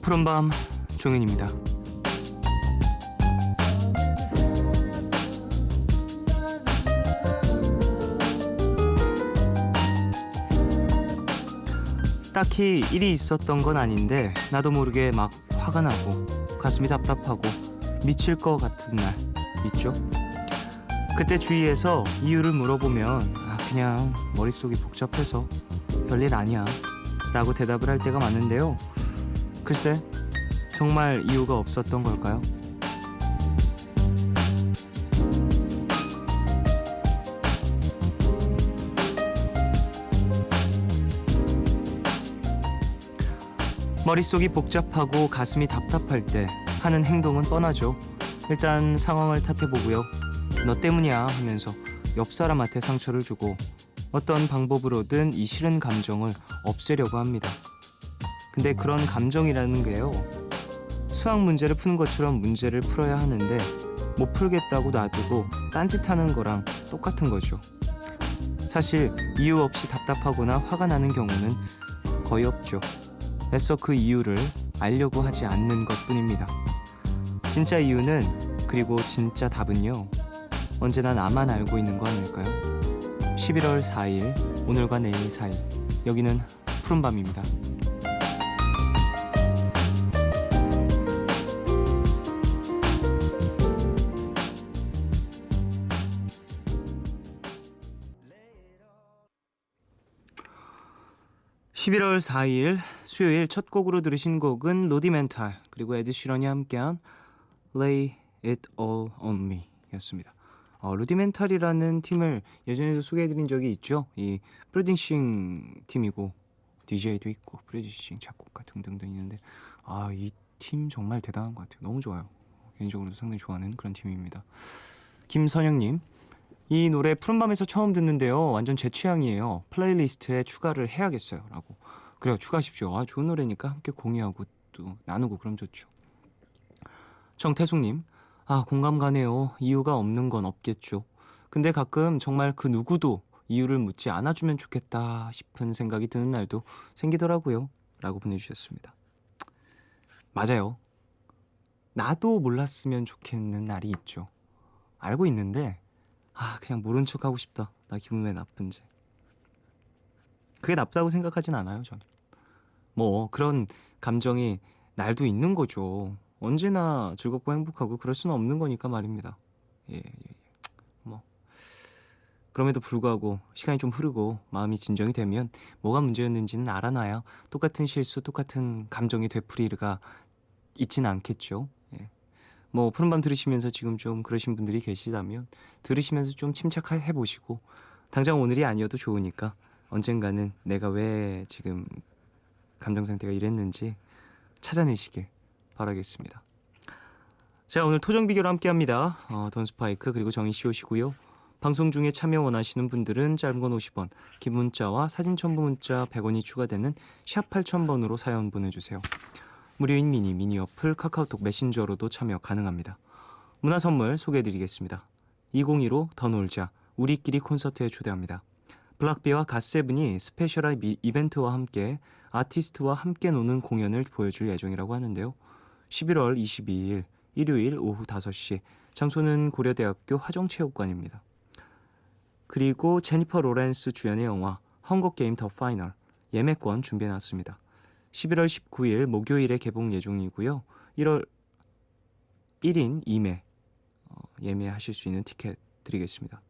푸른밤 종현입니다. 딱히 일이 있었던 건 아닌데 나도 모르게 막 화가 나고 가슴이 답답하고 미칠 것 같은 날 있죠? 그때 주위에서 이유를 물어보면 그냥 머릿속이 복잡해서 별일 아니야 라고 대답을 할 때가 많은데요. 글쎄, 정말 이유가 없었던 걸까요? 머릿속이 복잡하고 가슴이 답답할 때 하는 행동은 뻔하죠. 일단 상황을 탓해보고요. 너 때문이야 하면서 옆 사람한테 상처를 주고 어떤 방법으로든 이 싫은 감정을 없애려고 합니다. 근데 그런 감정이라는 게요, 수학 문제를 푸는 것처럼 문제를 풀어야 하는데 못 풀겠다고 놔두고 딴짓하는 거랑 똑같은 거죠. 사실 이유 없이 답답하거나 화가 나는 경우는 거의 없죠. 애써 그 이유를 알려고 하지 않는 것뿐입니다. 진짜 이유는, 그리고 진짜 답은요, 언제나 나만 알고 있는 거 아닐까요? 11월 4일, 오늘과 내일 사이, 여기는 푸른밤입니다. 11월 4일 수요일 첫 곡으로 들으신 곡은 로디멘탈 그리고 에드 시런이 함께한 Lay It All On Me 였습니다. 로디멘탈이라는 팀을 예전에도 소개해드린 적이 있죠. 이 프로듀싱 팀이고 DJ도 있고 프로듀싱, 작곡가 등등등 있는데 이 팀 정말 대단한 것 같아요. 너무 좋아요. 개인적으로도 상당히 좋아하는 그런 팀입니다. 김선영님, 이 노래 푸른밤에서 처음 듣는데요. 완전 제 취향이에요. 플레이리스트에 추가를 해야겠어요. 라고. 그래요. 추가하십시오. 좋은 노래니까 함께 공유하고 또 나누고 그럼 좋죠. 정태숙님, 공감 가네요. 이유가 없는 건 없겠죠. 근데 가끔 정말 그 누구도 이유를 묻지 않아주면 좋겠다 싶은 생각이 드는 날도 생기더라고요. 라고 보내주셨습니다. 맞아요. 나도 몰랐으면 좋겠는 날이 있죠. 알고 있는데 그냥 모른 척 하고 싶다. 나 기분 왜 나쁜지. 그게 나쁘다고 생각하진 않아요, 전. 그런 감정이 날도 있는 거죠. 언제나 즐겁고 행복하고 그럴 수는 없는 거니까 말입니다. 예. 그럼에도 불구하고 시간이 좀 흐르고 마음이 진정이 되면 뭐가 문제였는지는 알아놔야 똑같은 실수, 똑같은 감정의 되풀이가 있지는 않겠죠. 예. 푸른밤 들으시면서 지금 좀 그러신 분들이 계시다면 들으시면서 좀 침착해 보시고 당장 오늘이 아니어도 좋으니까 언젠가는 내가 왜 지금 감정 상태가 이랬는지 찾아내시길 바라겠습니다. 자, 오늘 토정 비교로 함께합니다. 돈스파이크 그리고 정희씨 오시고요. 방송 중에 참여 원하시는 분들은 짧은 건 50원, 긴 문자와 사진 첨부 문자 100원이 추가되는 샵 8000번으로 사연 보내주세요. 무료인 미니 어플 카카오톡 메신저로도 참여 가능합니다. 문화 선물 소개해드리겠습니다. 2015 더 놀자 우리끼리 콘서트에 초대합니다. 블락비와 갓세븐이 스페셜한 이벤트와 함께 아티스트와 함께 노는 공연을 보여줄 예정이라고 하는데요. 11월 22일 일요일 오후 5시, 장소는 고려대학교 화정체육관입니다. 그리고 제니퍼 로렌스 주연의 영화 헝거게임 더 파이널 예매권 준비해놨습니다. 11월 19일 목요일에 개봉 예정이고요. 1월 1인 2매 예매하실 수 있는 티켓 드리겠습니다.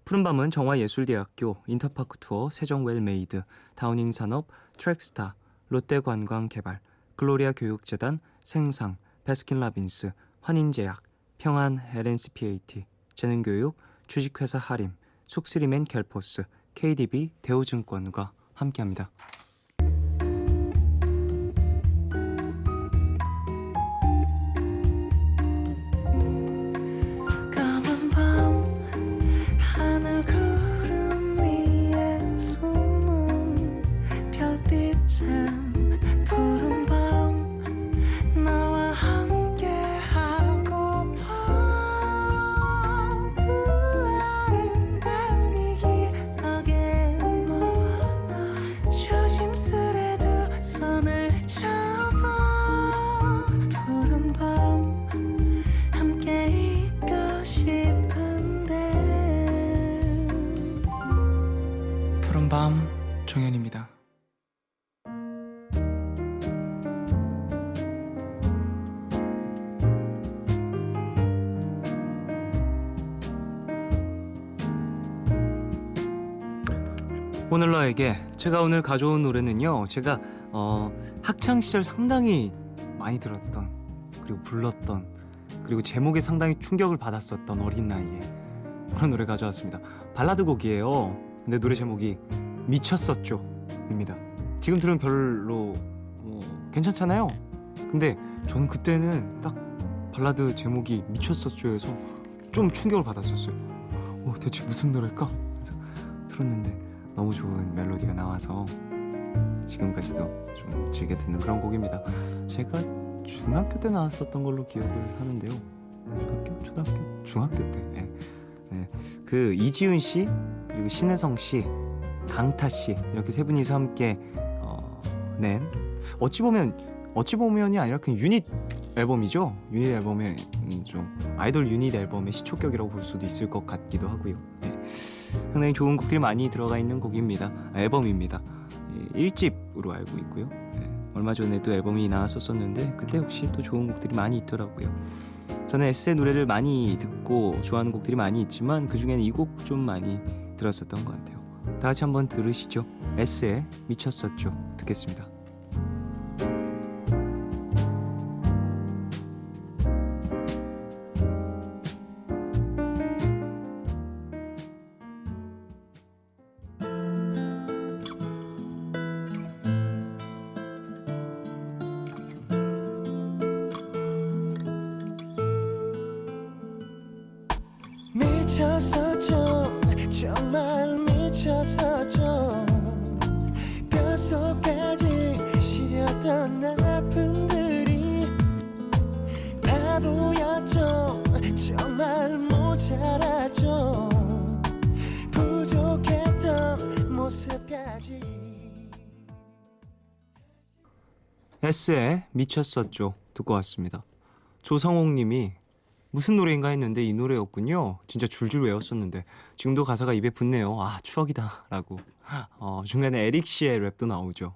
푸른밤은 정화예술대학교, 인터파크 투어, 세정웰메이드, 다우닝산업, 트랙스타, 롯데관광개발, 글로리아 교육재단, 생상, 베스킨라빈스, 환인제약, 평안 LNCPAT, 재능교육, 주식회사 하림, 속쓰리맨 갤포스, KDB 대우증권과 함께합니다. 주지 푸른밤 정연입니다. 오늘 너에게 제가 오늘 가져온 노래는요, 제가 학창 시절 상당히 많이 들었던, 그리고 불렀던, 그리고 제목에 상당히 충격을 받았었던 어린 나이에 그런 노래 가져왔습니다. 발라드 곡이에요. 근데 노래 제목이 미쳤었죠 입니다. 지금 들으면 별로 괜찮잖아요. 근데 저는 그때는 딱 발라드 제목이 미쳤었죠여서 좀 충격을 받았었어요. 대체 무슨 노래일까? 그래서 들었는데 너무 좋은 멜로디가 나와서 지금까지도 좀 즐겨 듣는 그런 곡입니다. 제가 중학교 때 나왔었던 걸로 기억을 하는데요. 중학교? 초등학교? 중학교 때. 네. 그 이지훈 씨, 그리고 신혜성 씨, 강타 씨, 이렇게 세 분이서 함께 낸 어찌 보면이 아니라 그냥 유닛 앨범이죠. 유닛 앨범의 좀 아이돌 유닛 앨범의 시초격이라고 볼 수도 있을 것 같기도 하고요. 상당히 좋은 곡들이 많이 들어가 있는 곡입니다. 앨범입니다. 1집으로 알고 있고요. 얼마 전에도 앨범이 나왔었는데 그때 역시 또 좋은 곡들이 많이 있더라고요. 저는 S의 노래를 많이 듣고 좋아하는 곡들이 많이 있지만 그 중에는 이 곡 좀 많이 들었었던 것 같아요. 다 같이 한번 들으시죠. S의 미쳤었죠. 듣겠습니다. 미쳤었죠. 정말 미쳤었죠. 뼛속까지 시렸던 아픔들이 바보였죠. 정말 모자랐죠. 부족했던 모습까지. S의 미쳤었죠 듣고 왔습니다. 조성옥님이 무슨 노래인가 했는데 이 노래였군요. 진짜 줄줄 외웠었는데 지금도 가사가 입에 붙네요. 아, 추억이다 라고. 중간에 에릭 씨의 랩도 나오죠.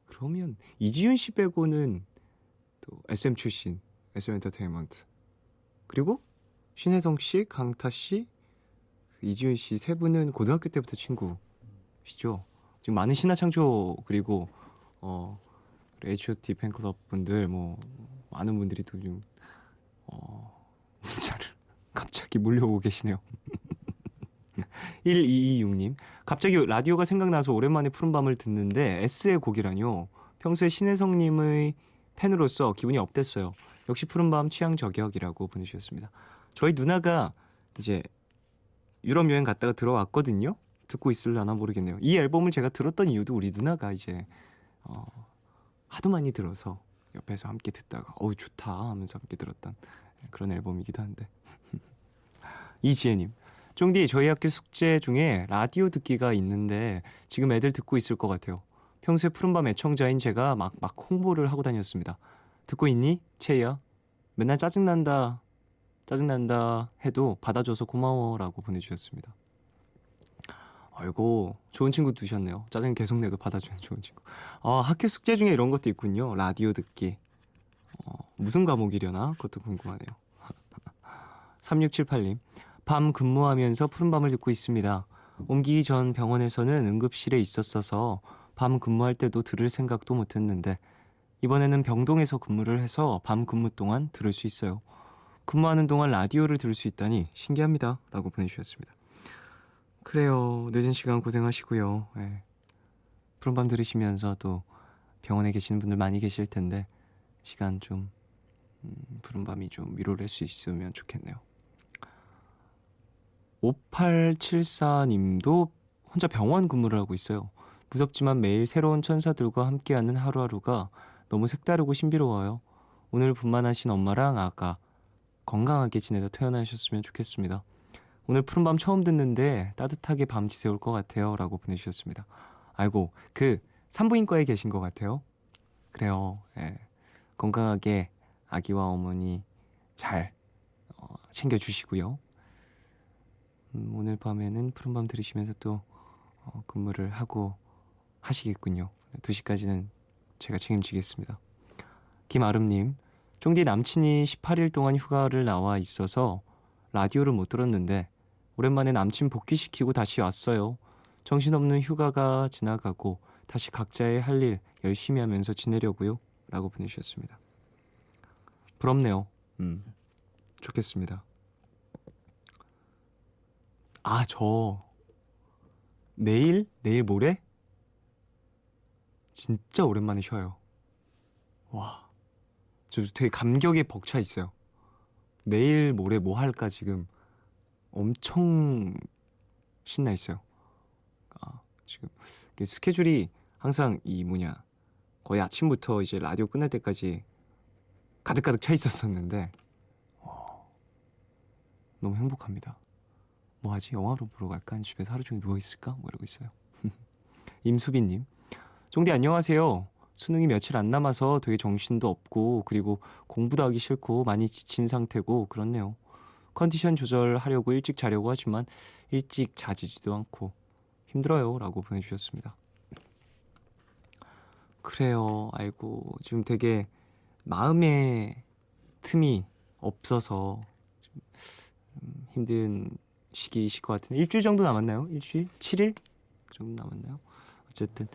그러면 이지훈 씨 빼고는 또 SM 출신, SM 엔터테인먼트, 그리고 신혜성 씨, 강타 씨, 이지훈 씨 세 분은 고등학교 때부터 친구시죠. 지금 많은 신화창조 그리고 H.O.T 팬클럽 분들 많은 분들이 또 좀 문자를 갑자기 몰려오고 계시네요. 1226님, 갑자기 라디오가 생각나서 오랜만에 푸른밤을 듣는데 S의 곡이라뇨. 평소에 신혜성님의 팬으로서 기분이 업됐어요. 역시 푸른밤 취향 저격이라고 보내주셨습니다. 저희 누나가 이제 유럽 여행 갔다가 들어왔거든요. 듣고 있을려나 모르겠네요. 이 앨범을 제가 들었던 이유도 우리 누나가 이제 하도 많이 들어서 옆에서 함께 듣다가 좋다 하면서 함께 들었던 그런 앨범이기도 한데. 이지혜님, 쫑디 저희 학교 숙제 중에 라디오 듣기가 있는데 지금 애들 듣고 있을 것 같아요. 평소에 푸른밤 애청자인 제가 막 홍보를 하고 다녔습니다. 듣고 있니? 채희야. 맨날 짜증난다 해도 받아줘서 고마워라고 보내주셨습니다. 아이고, 좋은 친구 두셨네요. 짜증 계속 내도 받아주는 좋은 친구. 학교 숙제 중에 이런 것도 있군요. 라디오 듣기. 무슨 과목이려나? 그것도 궁금하네요. 3678님, 밤 근무하면서 푸른밤을 듣고 있습니다. 옮기기 전 병원에서는 응급실에 있었어서 밤 근무할 때도 들을 생각도 못했는데 이번에는 병동에서 근무를 해서 밤 근무 동안 들을 수 있어요. 근무하는 동안 라디오를 들을 수 있다니 신기합니다 라고 보내주셨습니다. 그래요. 늦은 시간 고생하시고요. 푸른밤 들으시면서 또 병원에 계시는 분들 많이 계실 텐데 시간 좀 푸른밤이 좀 위로를 할 수 있으면 좋겠네요. 5874님도 혼자 병원 근무를 하고 있어요. 무섭지만 매일 새로운 천사들과 함께하는 하루하루가 너무 색다르고 신비로워요. 오늘 분만하신 엄마랑 아가 건강하게 지내다 퇴원하셨으면 좋겠습니다. 오늘 푸른밤 처음 듣는데 따뜻하게 밤 지새울 것 같아요 라고 보내주셨습니다. 아이고, 그 산부인과에 계신 것 같아요. 그래요. 건강하게 아기와 어머니 잘 챙겨주시고요. 오늘 밤에는 푸른밤 들으시면서 또 근무를 하고 하시겠군요. 2시까지는 제가 책임지겠습니다. 김아름님, 쫑디 남친이 18일 동안 휴가를 나와 있어서 라디오를 못 들었는데 오랜만에 남친 복귀시키고 다시 왔어요. 정신없는 휴가가 지나가고 다시 각자의 할 일 열심히 하면서 지내려고요. 라고 보내주셨습니다. 부럽네요. 좋겠습니다. 저 내일 모레 진짜 오랜만에 쉬어요. 와, 저 되게 감격에 벅차 있어요. 내일 모레 뭐 할까 지금 엄청 신나 있어요. 지금 스케줄이 항상 거의 아침부터 이제 라디오 끝날 때까지 가득가득 차 있었었는데 너무 행복합니다. 뭐 하지? 영화로 보러 갈까? 아니면 집에서 하루 종일 누워있을까? 뭐 이러고 있어요. 임수빈님, 쫑디 안녕하세요. 수능이 며칠 안 남아서 되게 정신도 없고 그리고 공부도 하기 싫고 많이 지친 상태고 그렇네요. 컨디션 조절하려고 일찍 자려고 하지만 일찍 자지도 않고 힘들어요. 라고 보내주셨습니다. 그래요. 아이고, 지금 되게 마음의 틈이 없어서 좀 힘든 시기이실 것 같은데 일주일 정도 남았나요? 일주일? 7일 정도 남았나요? 어쨌든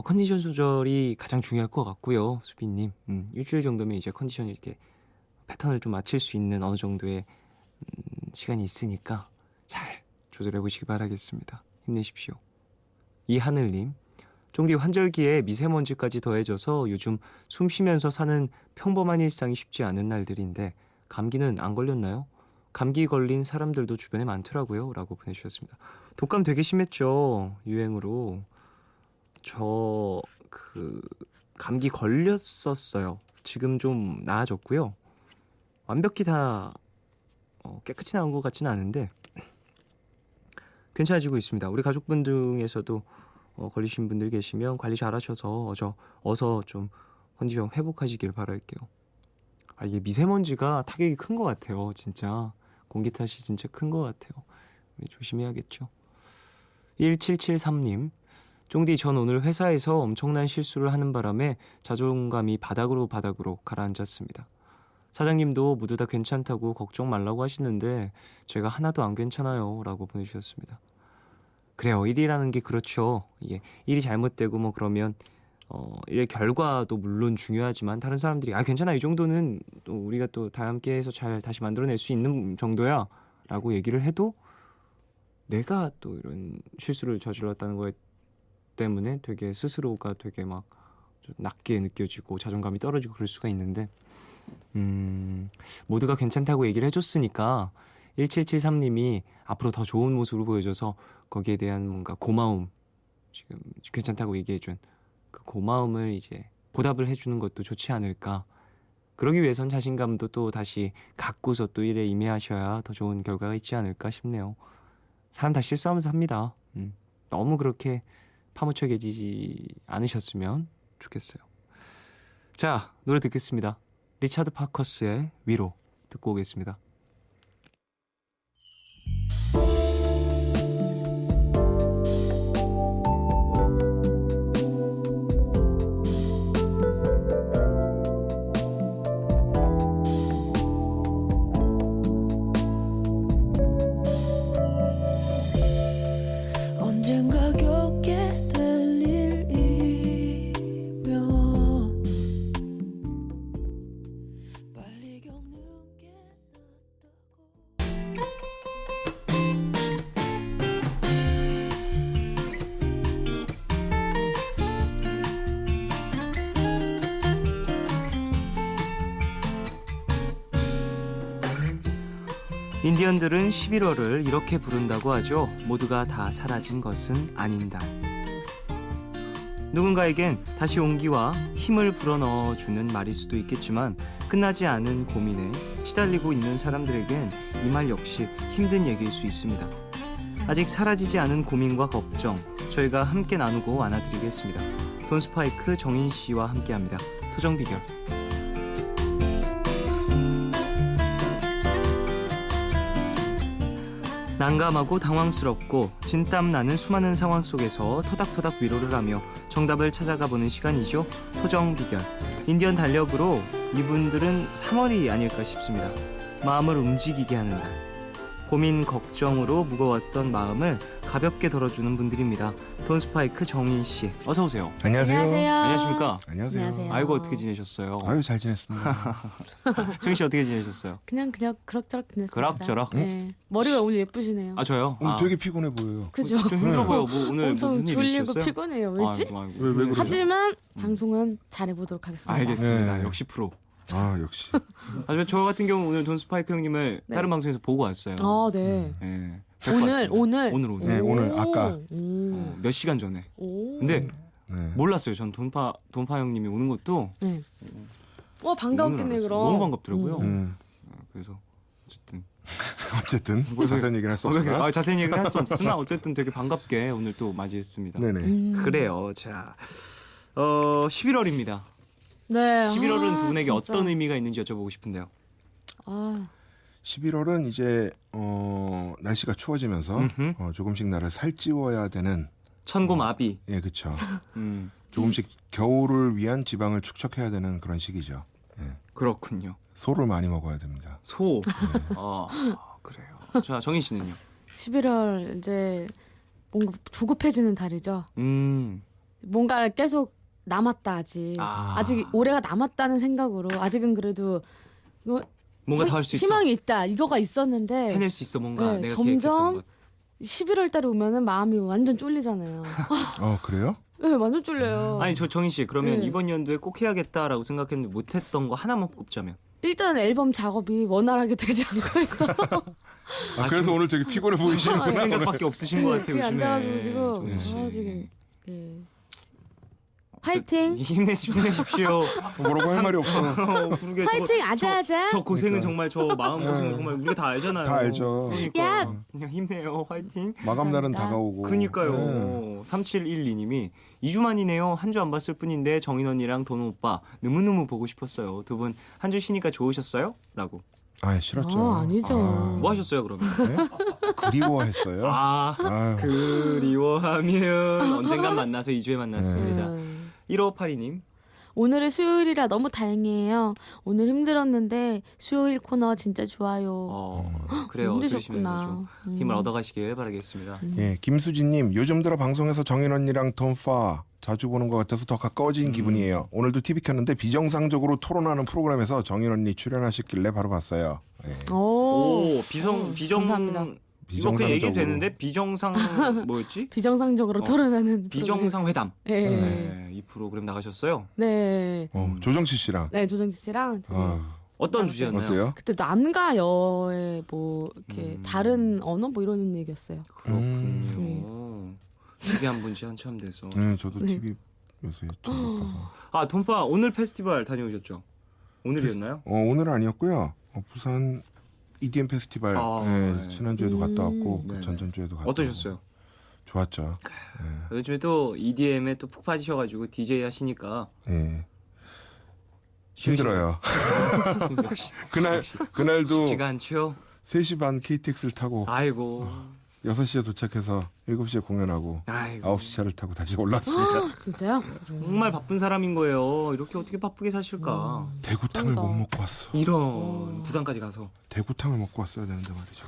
컨디션 조절이 가장 중요할 것 같고요. 수빈님, 일주일 정도면 이제 컨디션이 이렇게 패턴을 좀 맞출 수 있는 어느 정도의 시간이 있으니까 잘 조절해 보시기 바라겠습니다. 힘내십시오. 이하늘님, 쫑디 환절기에 미세먼지까지 더해져서 요즘 숨 쉬면서 사는 평범한 일상이 쉽지 않은 날들인데 감기는 안 걸렸나요? 감기 걸린 사람들도 주변에 많더라고요. 라고 보내주셨습니다. 독감 되게 심했죠. 유행으로. 저 감기 걸렸었어요. 지금 좀 나아졌고요. 완벽히 다 깨끗이 나온 것 같지는 않은데 괜찮아지고 있습니다. 우리 가족분 중에서도 걸리신 분들 계시면 관리 잘 하셔서 어서 좀 컨디션 회복하시길 바랄게요. 이게 미세먼지가 타격이 큰 것 같아요. 진짜 공기 탓이 진짜 큰 것 같아요. 우리 조심해야겠죠. 1773님, 쫑디 전 오늘 회사에서 엄청난 실수를 하는 바람에 자존감이 바닥으로 가라앉았습니다. 사장님도 모두 다 괜찮다고 걱정 말라고 하시는데 제가 하나도 안 괜찮아요. 라고 보내주셨습니다. 그래요. 일이라는 게 그렇죠. 이게 일이 잘못되고 뭐 그러면 일의 결과도 물론 중요하지만 다른 사람들이 괜찮아, 이 정도는 또 우리가 또 다 함께해서 잘 다시 만들어낼 수 있는 정도야 라고 얘기를 해도 내가 또 이런 실수를 저질렀다는 거에 때문에 되게 스스로가 되게 막 좀 낮게 느껴지고 자존감이 떨어지고 그럴 수가 있는데 모두가 괜찮다고 얘기를 해줬으니까 1773님이 앞으로 더 좋은 모습을 보여줘서 거기에 대한 뭔가 고마움, 지금 괜찮다고 얘기해준 그 고마움을 이제 보답을 해주는 것도 좋지 않을까. 그러기 위해선 자신감도 또 다시 갖고서 또 일에 임해하셔야 더 좋은 결과가 있지 않을까 싶네요. 사람 다 실수하면서 합니다. 너무 그렇게 파묻혀 계시지 않으셨으면 좋겠어요. 자, 노래 듣겠습니다. 리차드 파커스의 위로 듣고 오겠습니다. 언젠가 겪게 될 일이면 빨리 겪는 게 인디언들은 11월을 이렇게 부른다고 하죠. 모두가 다 사라진 것은 아닌다. 누군가에겐 다시 온기와 힘을 불어넣어주는 말일 수도 있겠지만 끝나지 않은 고민에 시달리고 있는 사람들에겐 이 말 역시 힘든 얘기일 수 있습니다. 아직 사라지지 않은 고민과 걱정, 저희가 함께 나누고 안아드리겠습니다. 돈스파이크 정인씨와 함께합니다. 토정 비결. 난감하고 당황스럽고 진땀 나는 수많은 상황 속에서 토닥토닥 위로를 하며 정답을 찾아가 보는 시간이죠. 토정 비결. 인디언 달력으로 이분들은 3월이 아닐까 싶습니다. 마음을 움직이게 하는 달. 고민 걱정으로 무거웠던 마음을 가볍게 덜어주는 분들입니다. 돈스파이크 정인 씨, 어서 오세요. 안녕하세요. 안녕하십니까? 안녕하세요. 안녕하세요. 아이고 어떻게 지내셨어요? 아유 잘 지냈습니다. 정인 씨 어떻게 지내셨어요? 그냥 그럭저럭 지냈습니다. 그럭저럭? 네. 머리가 오늘 예쁘시네요. 아 저요? 오늘 아, 되게 피곤해 보여요. 그죠? 좀 힘들어 보여. 뭐 오늘 엄청 무슨 일 졸리고 있으셨어요? 피곤해요. 왜지? 아이고, 아이고. 왜 그러죠? 하지만 방송은 잘해보도록 하겠습니다. 알겠습니다. 네. 역시 프로. 아 역시. 저 같은 경우 오늘 돈스파이크 형님을 네. 다른 방송에서 보고 왔어요. 아, 네. 예. 뵙고 오늘 왔습니다. 오늘. 네, 오늘 아까. 몇 시간 전에. 오. 근데 네. 몰랐어요. 전 돈파 형님이 오는 것도 네. 오늘 반가웠겠네 알았어요. 그럼. 너무 반갑더라고요. 음. 그래서 어쨌든 어쨌든 자세한 얘기는 할 수 어떻게- 없으나. 자세히 얘기는 할 수 없으나 어쨌든 되게 반갑게 오늘 또 맞이했습니다. 네네. 그래요. 자, 11월입니다. 네. 11월은 두 분에게 진짜. 어떤 의미가 있는지 여쭤보고 싶은데요. 아, 11월은 이제 날씨가 추워지면서 음흠. 조금씩 나를 살찌워야 되는. 천고마비. 예, 그렇죠. 음, 조금씩 겨울을 위한 지방을 축적해야 되는 그런 시기죠. 그렇군요. 소를 많이 먹어야 됩니다. 소. 그래요. 자, 정인 씨는요? 11월 이제 뭔가 조급해지는 달이죠. 뭔가 계속 남았다 아직. 아직 올해가 남았다는 생각으로 아직은 그래도 뭐 뭔가 더 할 수 있어. 희망이 있다. 이거가 있었는데 해낼 수 있어. 뭔가 네, 내가 점점 계획했던 것. 11월 달에 오면은 마음이 완전 쫄리잖아요. 그래요? 네, 완전 쫄려요. 아니 저 정인 씨 그러면 네. 이번 연도에 꼭 해야겠다라고 생각했는데 못했던 거 하나만 꼽자면. 일단 앨범 작업이 원활하게 되지 않고 있어. 그래서 오늘 되게 피곤해 보이시는 그 생각밖에 없으신 것 같아요. 그게 안 요즘에. 돼가지고 정인 씨. 지금 예. 화이팅! 힘내십시오. 뭐라고 할 말이 없어. 그러게 화이팅! 아자아자! 저 고생은 그러니까. 정말 저 마음 고생은 정말 우리가 다 알잖아요. 다 알죠. 그러니까 야! 그냥 힘내요. 화이팅. 마감날은 감사합니다. 다가오고. 그니까요. 네. 3712님이 2주 만이네요. 한 주 안 봤을 뿐인데 정인 언니랑 돈 오빠 너무너무 보고 싶었어요. 두 분 한 주 쉬니까 좋으셨어요? 라고. 아, 싫었죠. 아니죠. 뭐 하셨어요 그러면? 네? 그리워했어요. 아 아유. 그리워하면 언젠간 만나서 2주에 만났습니다. 1582님. 오늘이 수요일이라 너무 다행이에요. 오늘 힘들었는데 수요일 코너 진짜 좋아요. 그래요. 들으시면 힘드셨구나. 좀 힘을 얻어가시길 바라겠습니다. 예, 김수진님 요즘 들어 방송에서 정인 언니랑 톰파 자주 보는 것 같아서 더 가까워진 기분이에요. 오늘도 TV 켰는데 비정상적으로 토론하는 프로그램에서 정인 언니 출연하셨길래 바로 봤어요. 예. 오 비정 감사합니다. 이거 그냥 얘기 비정상적으로. 되는데 비정상 뭐였지? 비정상적으로 토론하는 비정상 회담. 네. 네, 이 프로그램 나가셨어요. 네. 조정치 씨랑. 네, 조정치 씨랑 어떤 주제였나요? 어때요? 그때 남과 여의 뭐 이렇게 다른 언어 뭐 이런 얘기였어요. 그렇군요. 특이한 분지 한참 돼서. 네, 저도 네. TV 요새 좀 바빠서. 아 돈파 오늘 페스티벌 다녀오셨죠? 오늘이었나요? 오늘은 아니었고요. 부산 EDM 페스티벌 네. 지난주에도 갔다 왔고 네네. 전전주에도 갔다 어떠셨어요? 오고. 좋았죠. 요즘에 또 EDM에 또 푹 빠지셔가지고 DJ 하시니까 예. 힘들어요. 역시 그날도 쉽지가 않죠. 3시 반 KTX를 타고 아이고 6시에 도착해서 7시에 공연하고 아이고 9시 차를 타고 다시 올랐습니다. 진짜요? 정말 바쁜 사람인 거예요. 이렇게 어떻게 바쁘게 사실까? 대구탕을 그러니까. 못 먹고 왔어. 이런 부산까지 가서 대구탕을 먹고 왔어야 되는데 말이죠.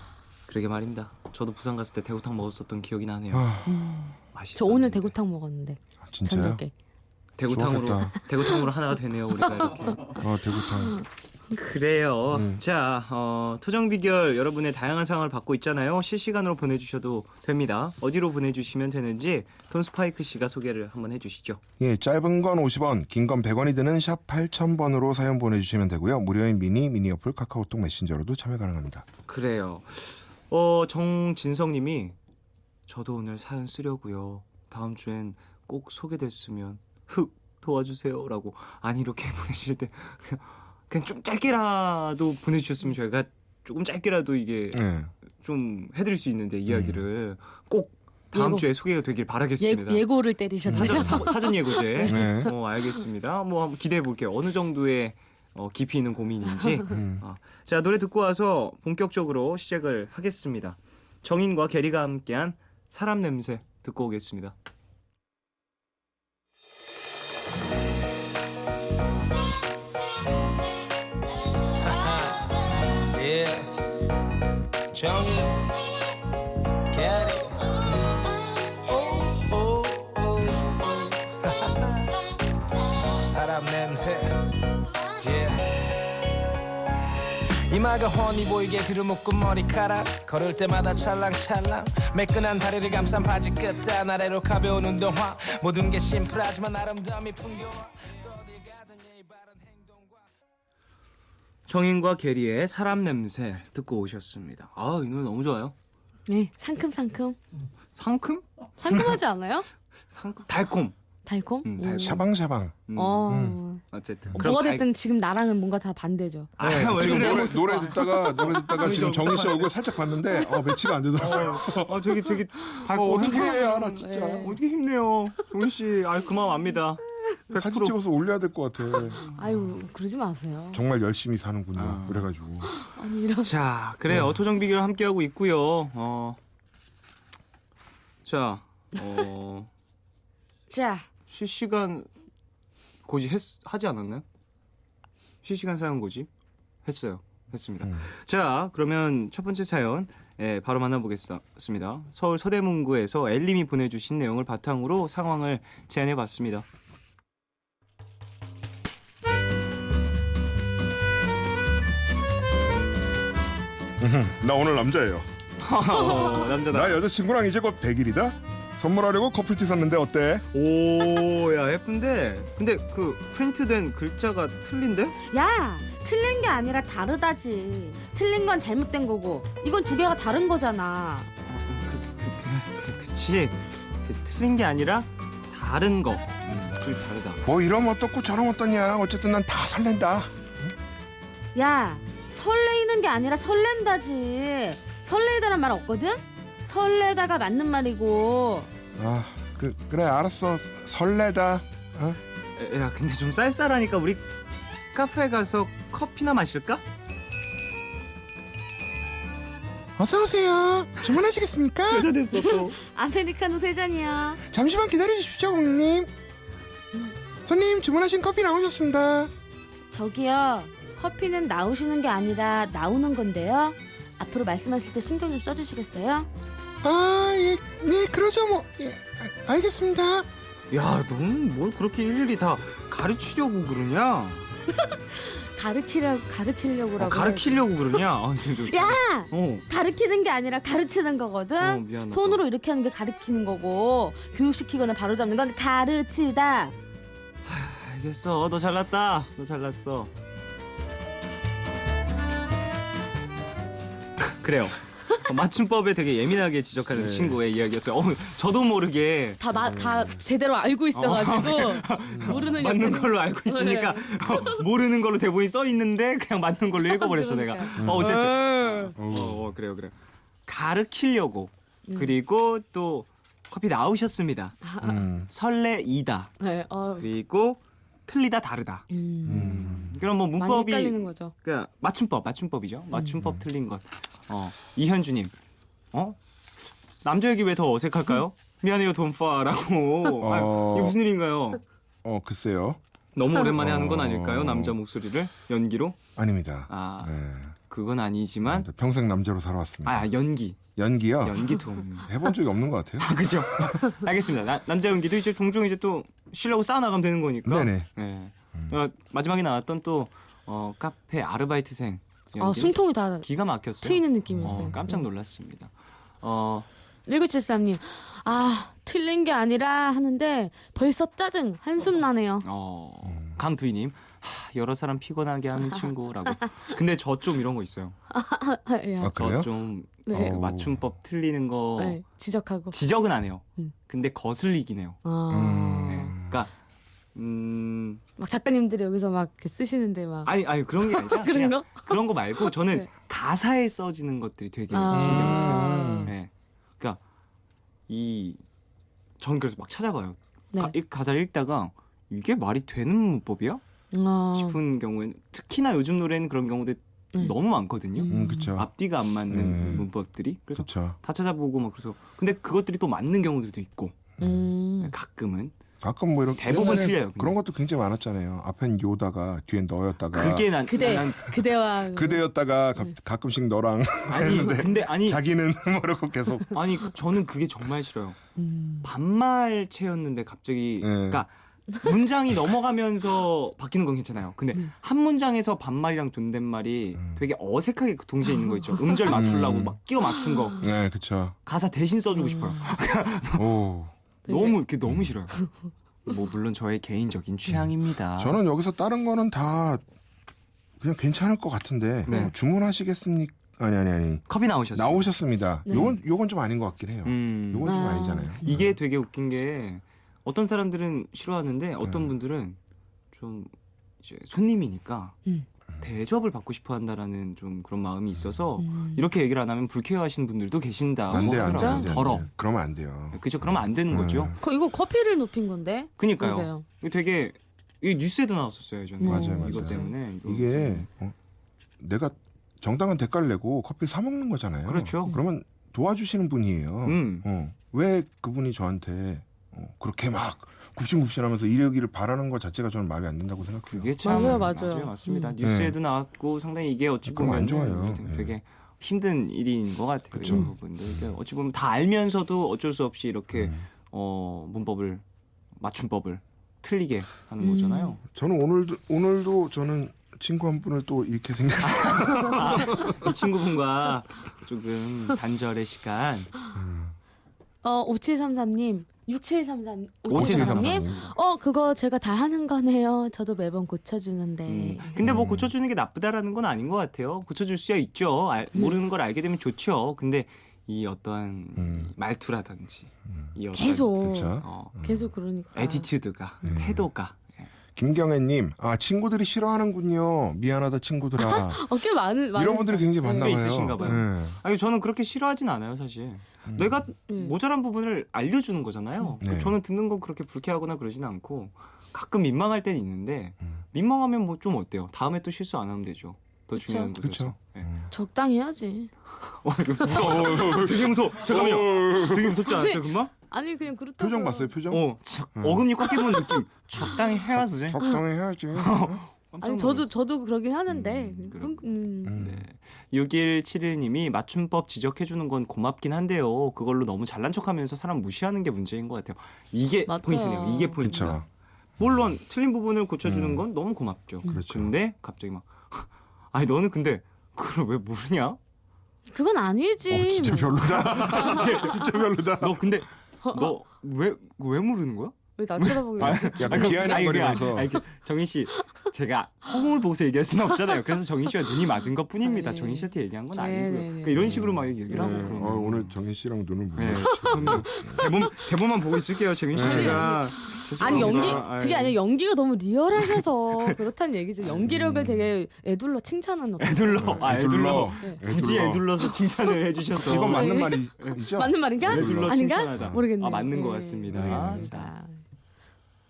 그러게 말입니다. 저도 부산 갔을 때 대구탕 먹었었던 기억이 나네요. 아, 맛있어. 저 오늘 대구탕 먹었는데 진짜요? 저녁에. 대구탕으로 좋았겠다. 대구탕으로 하나가 되네요. 우리가 이렇게. 대구탕. 그래요. 자, 토정 비결 여러분의 다양한 상황을 받고 있잖아요. 실시간으로 보내주셔도 됩니다. 어디로 보내주시면 되는지 돈스파이크 씨가 소개를 한번 해주시죠. 예, 짧은 건 50원, 긴 건 100원이 드는 샵 8000번으로 사연 보내주시면 되고요. 무료인 미니 어플 카카오톡 메신저로도 참여 가능합니다. 그래요. 정진성님이 저도 오늘 사연 쓰려고요. 다음 주엔 꼭 소개됐으면 도와주세요라고. 아니 이렇게 보내실 때 그냥 좀 짧게라도 보내주셨으면 저희가 조금 짧게라도 이게 예. 좀 해드릴 수 있는데 이야기를 꼭 다음 예고. 주에 소개가 되길 바라겠습니다. 예고를 때리셨어요. 사전 예고제. 네. 알겠습니다. 뭐 한번 기대해 볼게요. 어느 정도의 깊이 있는 고민인지. 자, 노래 듣고 와서 본격적으로 시작을 하겠습니다. 정인과 게리가 함께한 사람 냄새 듣고 오겠습니다. Yeah, 정이, get it. Oh, oh, oh. 사람 냄새. Yeah. 이마가 훤히 보이게 들어묶은 머리카락 걸을 때마다 찰랑찰랑 매끈한 다리를 감싼 바지 끝단 아래로 가벼운 운동화 모든 게 심플하지만 아름다움이 풍겨와 또 어딜 가든 예의 바른 행동과 정인과 게리의 사람 냄새 듣고 오셨습니다. 아, 이 노래 너무 좋아요. 네, 상큼상큼. 상큼? 상큼하지 않아요? 상큼? 달콤. 달콤? 달콤. 샤방샤방. 어쨌든 뭐가 됐든 지금 나랑은 뭔가 다 반대죠. 아, 네, 왜 지금 그래? 노래 듣다가 지금 정희 씨 얼굴 살짝 봤는데 매치가 안 되더라고요. 되게 밝고 어떻게 행복하네요. 해야 하나 진짜. 어떻게 힘내요, 정인 씨. 아, 그 마음 압니다. 사진 찍어서 올려야 될 것 같아. 아유, 그러지 마세요. 정말 열심히 사는군요. 그래가지고. 아니, 이런. 자, 그래요. 토정 비결 함께 하고 있고요. 자, 자, 실시간 고지 하지 않았나요? 실시간 사연 고지 했습니다. 자, 그러면 첫 번째 사연 바로 만나보겠습니다. 서울 서대문구에서 엘림이 보내주신 내용을 바탕으로 상황을 제안해봤습니다. 나 오늘 남자예요. 남자다. 나 여자친구랑 이제 곧 100일이다. 선물하려고 커플티 샀는데 어때? 오, 야, 예쁜데. 근데 그 프린트된 글자가 틀린데? 야, 틀린 게 아니라 다르다지. 틀린 건 잘못된 거고, 이건 두 개가 다른 거잖아. 그치. 틀린 게 아니라 다른 거. 둘이 다르다. 뭐 이러면 어떻고 저러면 어떠냐. 어쨌든 난 다 설렌다. 야, 설레이는 게 아니라 설렌다지. 설레이다란 말 없거든? 설레다가 맞는 말이고. 그래 알았어. 설레다. 야, 근데 좀 쌀쌀하니까 우리 카페 가서 커피나 마실까? 어서 오세요. 주문하시겠습니까? 회사됐어 또. 아메리카노 세 잔이요. 잠시만 기다려 주십시오, 고객님. 손님 주문하신 커피 나오셨습니다. 저기요, 커피는 나오시는 게 아니라 나오는 건데요. 앞으로 말씀하실 때 신경 좀 써주시겠어요? 예, 그러죠 뭐. 예, 알겠습니다. 야, 넌 뭘 그렇게 일일이 다 가르치려고 그러냐? 가르치려고 라고. 가르치려고 그러냐? 아, 야! 어. 가르치는 게 아니라 가르치는 거거든. 미안하다. 손으로 이렇게 하는 게 가르치는 거고, 교육시키거나 바로잡는 건 가르치다. 알겠어. 너 잘났다. 너 잘났어. 그래요. 맞춤법에 되게 예민하게 지적하는 네. 친구의 이야기였어요. 저도 모르게 다 제대로 알고 있어가지고 모르는 맞는 옆에는- 걸로 알고 있으니까 모르는 걸로 대본이 써 있는데 그냥 맞는 걸로 읽어버렸어 내가. 어쨌든 그래요. 가르치려고 그리고 또 커피 나오셨습니다. 설레이다. 네, 그리고 틀리다 다르다. 그럼 뭐 많이 문법이 헷갈리는 거죠. 그러니까 맞춤법이죠. 맞춤법 틀린 것. 이현주님, 남자 얘기 왜 더 어색할까요? 미안해요 돈파라고. 이게 무슨 일인가요? 글쎄요. 너무 오랜만에 하는 건 아닐까요? 남자 목소리를 연기로? 아닙니다. 네. 그건 아니지만 평생 남자로 살아왔습니다. 연기. 연기요? 연기 톤. 해본 적이 없는 것 같아요. 그죠? 알겠습니다. 남자 연기도 이제 종종 이제 또 실력을 쌓아나가면 되는 거니까. 네네. 네. 마지막에 나왔던 또 카페 아르바이트생 연기. 숨통이 다 기가 막혔어요. 트이는 느낌이었어요. 깜짝 놀랐습니다. 1973님, 틀린 게 아니라 하는데 벌써 짜증, 한숨 나네요. 강두희님, 여러 사람 피곤하게 하는 친구라고. 근데 저 좀 이런 거 있어요. 그래요? 저 좀 네. 맞춤법 틀리는 거 네, 지적하고. 지적은 안 해요. 근데 거슬리긴 해요. 네. 그러니까 막 작가님들이 여기서 막 이렇게 쓰시는데 막. 아니 그런 게 아니라 그런 그냥 거? 그런 거 말고 저는 네. 가사에 써지는 것들이 되게 신경 써요. 네. 그러니까 전 그래서 막 찾아봐요. 네. 가사를 읽다가 이게 말이 되는 문법이야? 싶은 경우에는 특히나 요즘 노래는 그런 경우도 너무 많거든요. 그렇죠. 앞뒤가 안 맞는 문법들이. 그래서 그렇죠. 다 찾아보고 막 그래서 근데 그것들이 또 맞는 경우들도 있고 가끔은 가끔 뭐 이런 대부분 옛날에 틀려요, 근데. 그런 것도 굉장히 많았잖아요. 앞엔 요다가 뒤엔 너였다가 그게 난 그대와 그대였다가 가끔씩 너랑 아니 근데 아니 자기는 뭐라고 계속 아니 저는 그게 정말 싫어요. 반말체였는데 갑자기 그러니까 문장이 넘어가면서 바뀌는 건 괜찮아요. 근데 한 문장에서 반말이랑 존댓말이 되게 어색하게 동시에 있는 거 있죠. 음절 맞추려고 막 끼워 맞춘 거 네, 그렇죠. 가사 대신 써주고 싶어요. 오. 너무 그게 너무 싫어요. 뭐 물론 저의 개인적인 취향입니다. 저는 여기서 다른 거는 다 그냥 괜찮을 것 같은데 네. 주문하시겠습니까? 아니 컵이 나오셨어요. 나오셨습니다. 네. 요건 좀 아닌 것 같긴 해요. 요건 좀 아. 아니잖아요. 이게 되게 웃긴 게 어떤 사람들은 싫어하는데 어떤 분들은 좀 이제 손님이니까 대접을 받고 싶어 한다라는 좀 그런 마음이 있어서 이렇게 얘기를 안 하면 불쾌해하시는 분들도 계신다. 안 돼요, 안 돼요, 안 돼요. 더러. 그러면 안 돼요. 그죠? 그러면 안 되는 거죠. 이거 커피를 높인 건데. 그니까요. 그러게요. 이거 되게 이 뉴스에도 나왔었어요, 저는. 맞아요. 이것 때문에 이게 내가 정당한 대가를 내고 커피 사 먹는 거잖아요. 그렇죠. 그러면 도와주시는 분이에요. 왜 그분이 저한테 그렇게 막 굽신굽신하면서 이러기를 바라는 것 자체가 저는 말이 안 된다고 생각해요. 그게 참 맞아요. 맞습니다. 뉴스에도 나왔고 상당히 이게 어찌 그럼 보면 안 좋아요. 되게 힘든 일인 것 같아요. 그쵸. 이런 부분들. 그러니까 어찌 보면 다 알면서도 어쩔 수 없이 이렇게 문법을 맞춤법을 틀리게 하는 거잖아요. 저는 오늘도 저는 친구 한 분을 또 이렇게 이 친구분과 조금 단절의 시간. 5733님 6733 5733 5733님 그거 제가 다 하는 거네요. 저도 매번 고쳐주는데. 근데 뭐 고쳐주는 게 나쁘다라는 건 아닌 것 같아요. 고쳐줄 수 있죠. 모르는 걸 알게 되면 좋죠. 근데 이 어떠한 말투라든지 이 어떤 계속 그렇죠. 계속 그러니까. 애티튜드가 태도가 김경애님, 친구들이 싫어하는군요. 미안하다 친구들아. 꽤 많은 이런 분들이 굉장히 많나 꽤 봐요. 있으신가 봐요. 네. 아니 저는 그렇게 싫어하진 않아요, 사실. 내가 모자란 부분을 알려주는 거잖아요. 네. 저는 듣는 거 그렇게 불쾌하거나 그러진 않고 가끔 민망할 때는 있는데 민망하면 뭐 좀 어때요? 다음에 또 실수 안 하면 되죠. 더 중요한 곳에서. 그쵸. 네. 적당히 해야지. 되게 무서워. 잠깐만요. 되게 무섭지 않았어요, 금방? 아니 그냥 그렇다고. 표정 봤어요, 표정? 어금니 꽉 끼는 느낌. 적당히 해야지. 적당히 해야지. 아니 저도 그러긴 하는데. 네. 6171님이 맞춤법 지적해주는 건 고맙긴 한데요. 그걸로 너무 잘난 척하면서 사람 무시하는 게 문제인 것 같아요. 이게 맞아요. 포인트네요. 이게 포인트다. 그렇죠. 물론 틀린 부분을 고쳐주는 건 너무 고맙죠. 그렇죠. 근데 갑자기 막 아니 너는 근데 그걸 왜 모르냐? 그건 아니지. 진짜 별로다. 진짜 별로다. 너 근데 너 왜 모르는 거야? 왜 나 쳐다보게? 약간 기아냥거리면서. 정인 씨, 제가 허공을 보고서 얘기할 수는 없잖아요. 그래서 정인 씨와 눈이 맞은 것 뿐입니다. 네. 정인 씨한테 얘기한 건 네, 아니고요. 네, 네. 그러니까 이런 식으로 막 얘기를 하고 그러는 거예요. 오늘 정인 씨랑 눈을 못 네, 마주치고. 대본만 보고 있을게요, 정인 씨. 제가 아니 연기 죄송합니다. 그게 아니라 연기가 너무 리얼하셔서 그렇다는 얘기죠. 연기력을 되게 애둘러 칭찬하는 거. 애둘러. 애둘러. 굳이 애둘러서 칭찬을 해주셔서 이건 맞는 말이죠? 맞는 말인가? 애둘러 아닌가? 칭찬하다. 모르겠네요. 맞는 것 네, 같습니다. 네, 맞습니다.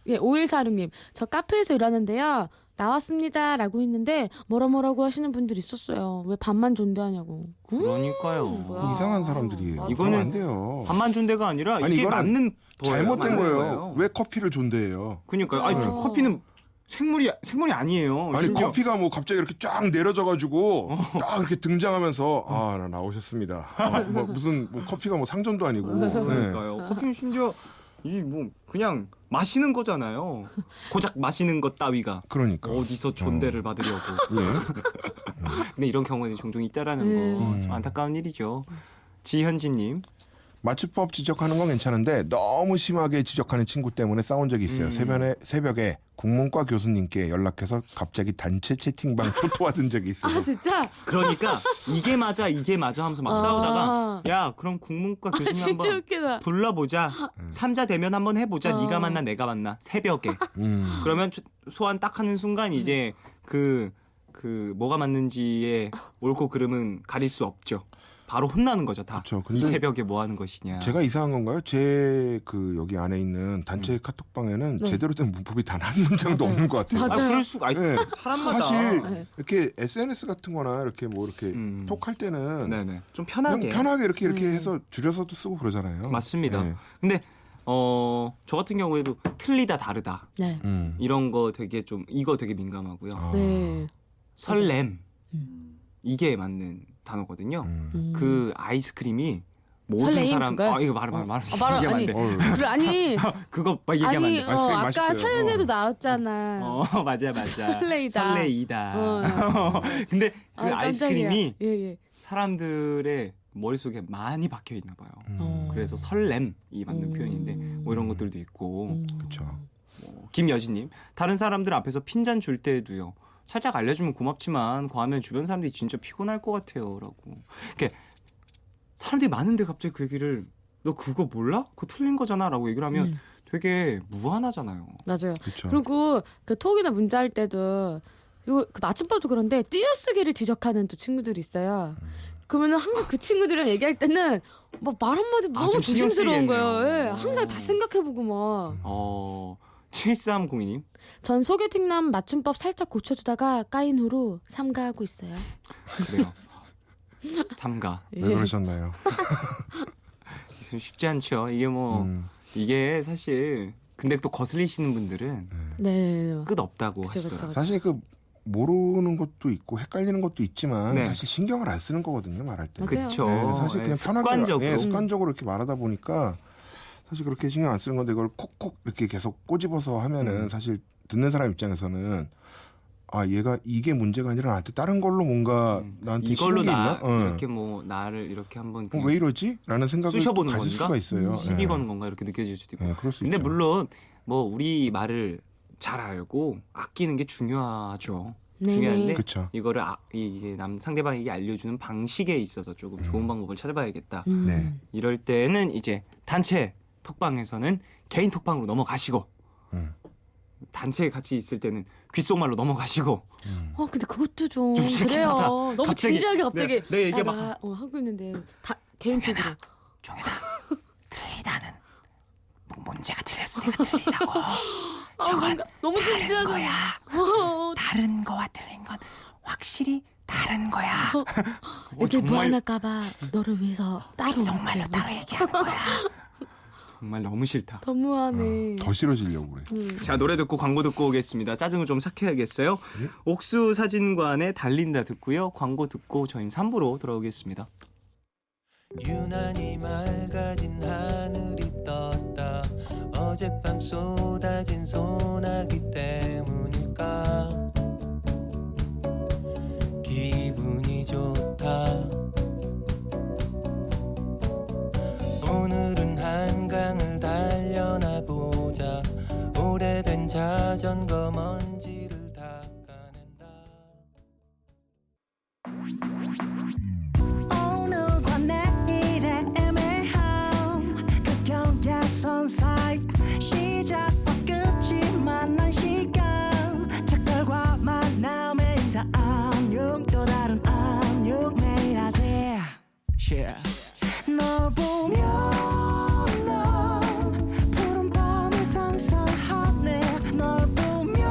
예, 5146님. 저 카페에서 일하는데요. 나왔습니다라고 했는데 뭐라고 하시는 분들이 있었어요. 왜 반만 존대하냐고. 그러니까요. 뭐야. 이상한 사람들이에요. 맞아. 이거는 안 돼요. 반만 존대가 아니라 아니, 이게 이거는 맞는 잘못된 맞는 거예요. 왜 커피를 존대해요? 그러니까요. 아니 저 커피는 생물이 아니에요. 아니 심지어 커피가 뭐 갑자기 이렇게 쫙 내려져가지고 딱 이렇게 등장하면서 나 나오셨습니다. 뭐 무슨 뭐 커피가 뭐 상점도 아니고. 네. 그러니까요. 커피는 심지어 이 뭐 그냥 마시는 거잖아요. 고작 마시는 것 따위가 그러니까. 어디서 존대를 받으려고. 왜? 근데 이런 경우는 종종 있다라는 거 좀 안타까운 일이죠. 지현진님. 맞춤법 지적하는 건 괜찮은데 너무 심하게 지적하는 친구 때문에 싸운 적이 있어요. 새벽에 국문과 교수님께 연락해서 갑자기 단체 채팅방 초토화된 적이 있어요. 아 진짜? 그러니까 이게 맞아 하면서 막 싸우다가 야 그럼 국문과 교수님 진짜 한번 웃기다. 불러보자. 삼자 대면 한번 해보자. 네가 만나 내가 만나 새벽에. 그러면 소환 딱 하는 순간 이제 그 뭐가 맞는지의 옳고 그름은 가릴 수 없죠. 바로 혼나는 거죠 다. 그렇죠. 이 근데 새벽에 뭐 하는 것이냐. 제가 이상한 건가요? 제 그 여기 안에 있는 단체 카톡방에는 네. 제대로 된 문법이 단 한 문장도 맞아요. 없는 것 같아요. 맞아요. 그럴 수가. 아니, 네. 사람마다. 사실 네. 이렇게 SNS 같은 거나 이렇게 뭐 이렇게 톡할 때는 네네. 좀 그냥 편하게. 편하게 이렇게 네. 해서 줄여서도 쓰고 그러잖아요. 맞습니다. 네. 근데 저 같은 경우에도 틀리다 다르다 네. 이런 거 되게 좀 이거 되게 민감하고요. 아. 네. 설렘 음. 이게 맞는 단어거든요. 음. 그 아이스크림이 모든 설레임 사람 그거요? 이거 말 말아, 얘기하면 안 아니. 돼. 어휴. 그래 아니 그거 막 얘기하면 안 아니 돼. 아이스크림 아까 맛있어요. 사연에도 어. 나왔잖아. 맞아. 설레이다. 설레이다. 어. 근데 그 아, 깜짝이야. 아이스크림이 예. 사람들의 머릿속에 많이 박혀 있나 봐요. 그래서 설렘이 맞는 표현인데 뭐 이런 것들도 있고. 그렇죠. 김여진님, 다른 사람들 앞에서 핀잔 줄 때도요. 살짝 알려주면 고맙지만 과하면 주변 사람들이 진짜 피곤할 것 같아요라고. 이렇게 사람들이 많은데 갑자기 그 얘기를 너 그거 몰라? 그거 틀린 거잖아라고 얘기를 하면 되게 무한하잖아요. 맞아요. 그렇죠. 그리고 그 톡이나 문자할 때도 그리고 그 맞춤법도 그런데 띄어쓰기를 지적하는 또 친구들이 있어요. 그러면은 항상 그 친구들이랑 얘기할 때는 막 말 한마디 너무 좀 신경 조심스러운 쓰이겠네요. 거예요. 예. 항상 다시 생각해보고 막. 7302님. 전 소개팅남 맞춤법 살짝 고쳐주다가 까인 후로 삼가하고 있어요. 그래요. 삼가. 예. 왜 그러셨나요? 쉽지 않죠. 이게 뭐 이게 사실 근데 또 거슬리시는 분들은 네. 끝 없다고 그쵸, 하시더라고요. 그쵸. 사실 그 모르는 것도 있고 헷갈리는 것도 있지만 네. 사실 신경을 안 쓰는 거거든요 말할 때. 맞아요. 그렇죠. 네, 사실 그냥 편하게 습관적으로. 습관적으로 이렇게 말하다 보니까 사실 그렇게 신경 안 쓰는 건데 이걸 콕콕 이렇게 계속 꼬집어서 하면은 사실 듣는 사람 입장에서는 아 얘가 이게 문제가 아니라 나한테 다른 걸로 뭔가 나한테 이걸로 시력이 나 있나? 어. 이렇게 뭐 나를 이렇게 한번 왜 이러지? 라는 생각을 쑤셔보는 가질 건가? 수가 있어요. 시비 예. 거는 건가 이렇게 느껴질 수도 있고. 예, 그럴 수 근데 있죠. 물론 뭐 우리 말을 잘 알고 아끼는 게 중요하죠. 네네. 중요한데 그렇죠. 이거를 이게 상대방에게 알려주는 방식에 있어서 조금 좋은 방법을 찾아봐야겠다. 네. 이럴 때는 이제 단체 톡방에서는 개인 톡방으로 넘어가시고 음. 단체에 같이 있을 때는 귓속말로 넘어가시고. 근데 그것도 좀 좀 싫긴 그래요. 하다. 너무 갑자기 진지하게 갑자기 내 얘기 막 나 하고 있는데 다 개인적으로. 종현아 틀리다는 문제가 틀렸을 때가 틀리다고. 저건 뭔가 너무 다른 진지하게. 거야. 어, 다른 거와 틀린 건 확실히 다른 거야. 애들 정말- 무안할까봐 너를 위해서 따로. 귓속말로 이렇게 따로 얘기하는 거야. 정말 너무 싫다. 너무하네. 더 싫어지려고 그래. 자, 노래 듣고 광고 듣고 오겠습니다. 짜증을 좀 삭혀야겠어요. 옥수 사진관에 달린다 듣고요. 광고 듣고 저희는 3부로 돌아오겠습니다. 유난히 맑아진 하늘이 떴다. 어젯밤 쏟아진 소나기 때문일까. 기분이 좋다. 오늘은 한강을 달려나 보자. 오래된 자전거 먼지를 닦아낸다. 오늘과 내일의 애매함 그 경계선 사이 시작과 끝이 만난 시간 작별과 만남의 인사 안녕 또 다른 안녕 매일 하지 널 보면 난 푸른 밤을 상상하네 널 보면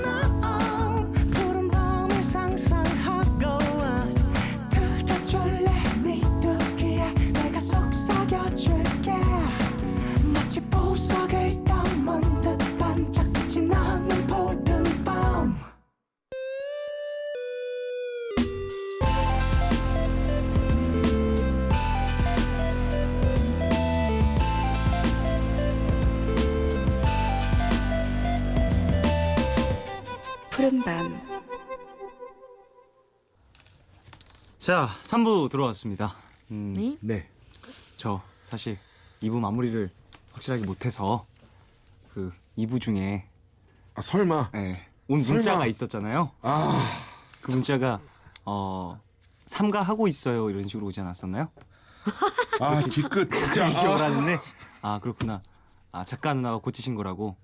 난 푸른 밤을 상상하고 들어줄래 네 두기에 내가 속삭여줄게 마치 보석을 담은 듯 반짝빛이 나는 푸른 밤 푸른 밤 자, 3부 들어왔습니다. 네? 네. 저 사실 2부 마무리를 확실하게 못해서 그 2부 중에 아, 설마. 온 설마. 문자가 있었잖아요. 아, 그 문자가 삼가하고 있어요 이런 식으로 오지 않았었나요? 아 뒤끝. 제가 기억을 하는데 그렇구나. 작가 누나가 고치신 거라고.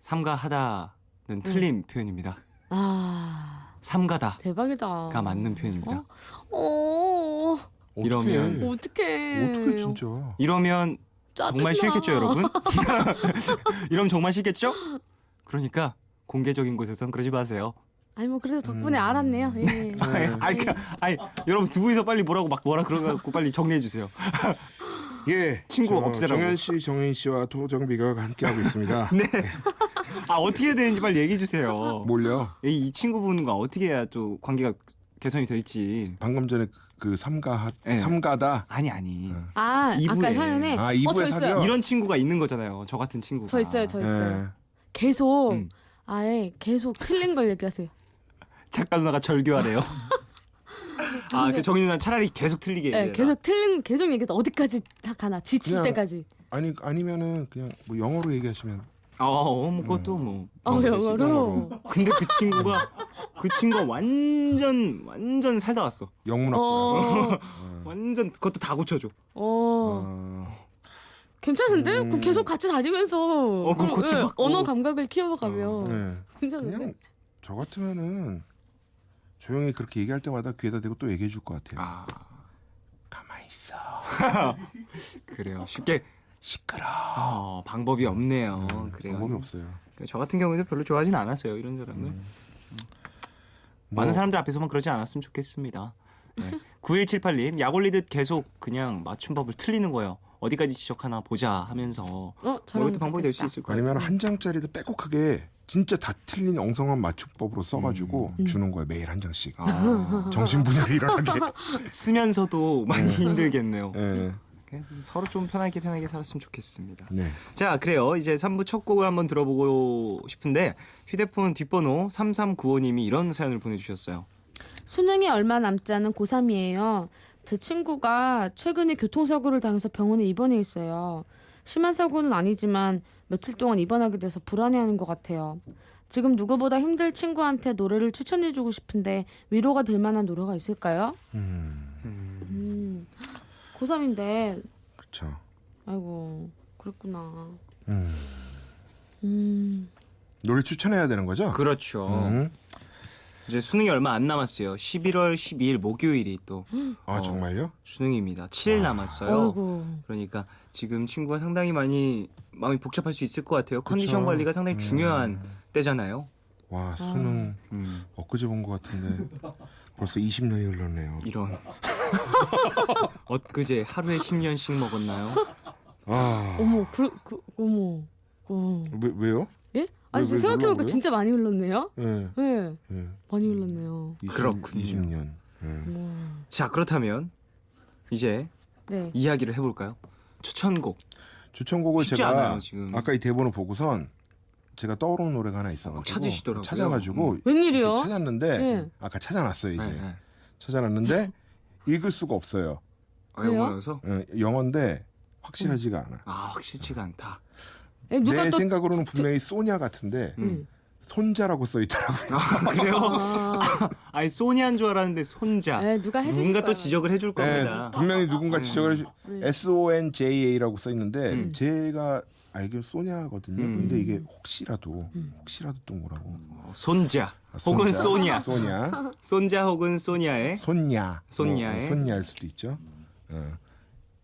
삼가하다는 틀린 표현입니다. 아 삼가다가 대박이다. 맞는 표현입니다. 어. 이러면 어떻게 진짜. 이러면 정말 싫겠죠, 여러분? 이러면 정말 싫겠죠? 그러니까 공개적인 곳에선 그러지 마세요. 아니 뭐 그래도 덕분에 알았네요. 예. 아니, 여러분 두 분이서 빨리 뭐라 그러고 빨리 정리해 주세요. 예, 친구 없애라고. 정현 씨, 정인 씨와 토정비가 함께하고 있습니다. 네. 어떻게 해야 되는지 빨리 얘기해 주세요. 뭘요? 이 친구분과 어떻게 해야 또 관계가 개선이 될지. 방금 전에 그 네. 삼가다. 아니. 아, 이부에. 아까 사연에 아, 이부에 저 사겨? 있어요. 이런 친구가 있는 거잖아요. 저 같은 친구가. 저 있어요. 예. 계속 음. 아예 계속 틀린 걸 얘기하세요. 작가 누나가 절교하래요. 그 정인 누나 차라리 계속 틀리게 네, 해라. 계속 얘기해서 어디까지 다 가나 지칠 그냥- 때까지. 아니면은 그냥 뭐 영어로 얘기하시면 뭐 그것도 뭐. 영어로. 근데 그 친구가 완전 살다 왔어. 영문학과. 완전 그것도 다 고쳐줘. 괜찮은데? 음. 그 계속 같이 다니면서 그럼 고쳐받고. 언어 감각을 키워가면 네. 괜찮은데? 그냥 저 같으면은 조용히 그렇게 얘기할 때마다 귀에다 대고 또 얘기해 줄 것 같아요. 가만히 있어. 그래요. 쉽게 시끄러. 방법이 없네요. 그래요. 방법이 없어요. 저 같은 경우에도 별로 좋아하진 않았어요. 이런 사람을. 많은 사람들 앞에서만 그러지 않았으면 좋겠습니다. 네. 9178님 약 올리듯 계속 그냥 맞춤법을 틀리는 거예요. 어디까지 지적하나 보자 하면서 저랑 이것도 방법이 될 수 있을 것 아니면 같아요. 한 장짜리도 빼곡하게 진짜 다 틀린 엉성한 맞춤법으로 써가지고 주는 거예요. 매일 한 장씩. 정신분열이 일어나게. 쓰면서도 많이 힘들겠네요. 예. 그래서 서로 좀 편하게 살았으면 좋겠습니다. 네. 자, 그래요. 이제 3부 첫 곡을 한번 들어보고 싶은데 휴대폰 뒷번호 3395님이 이런 사연을 보내주셨어요. 수능이 얼마 남지 않은 고3이에요. 제 친구가 최근에 교통사고를 당해서 병원에 입원해 있어요. 심한 사고는 아니지만 며칠 동안 입원하게 돼서 불안해하는 것 같아요. 지금 누구보다 힘들 친구한테 노래를 추천해주고 싶은데 위로가 될 만한 노래가 있을까요? 고3인데 그렇죠. 아이고 그랬구나. 노래 추천해야 되는 거죠? 그렇죠. 음. 이제 수능이 얼마 안 남았어요. 11월 12일 목요일이 또 정말요? 수능입니다. 7일 남았어요. 아이고. 그러니까 지금 친구가 상당히 많이 마음이 복잡할 수 있을 것 같아요. 컨디션 그쵸. 관리가 상당히 중요한 때잖아요. 와, 수능 엊그제 본 것 같은데 벌써 20년이 흘렀네요. 이런 엊그제 하루에 10년씩 먹었나요? 어머 어머. 왜요? 예? 아니 왜 생각해보니까 놀라고요? 진짜 많이 흘렀네요. 예. 네, 예. 많이 흘렀네요. 그렇군요. 20년. 예. 자, 그렇다면 이제 네. 이야기를 해볼까요? 추천곡. 추천곡을 쉽지 제가 않아요, 지금. 아까 이 대본을 보고선 제가 떠오르는 노래가 하나 있어가지고 찾으시더라고요. 찾아가지고 웬일이요? 이렇게 찾았는데 네. 아까 찾아놨어요 이제 네. 찾아놨는데 읽을 수가 없어요. 왜요? 영어여서 영어인데 확실하지가 않아. 확실치가 않다. 누가 내 또 생각으로는 분명히 소냐 같은데 손자라고 써 있더라고요. 그래요? 아, 아니 소니아인 줄 알았는데 손자. 누가 해줄 누군가 또 거예요. 지적을 해줄 네, 겁니다. 분명히 누군가 지적을 해주 SONJA라고 써 있는데 음. 제가 알기로 소냐거든요. 음. 근데 이게 혹시라도 또 뭐라고? 손자 손자, 혹은 소니아. 소냐, 손자 혹은 소니아의 손냐, 손냐의? 손냐일 수도 있죠.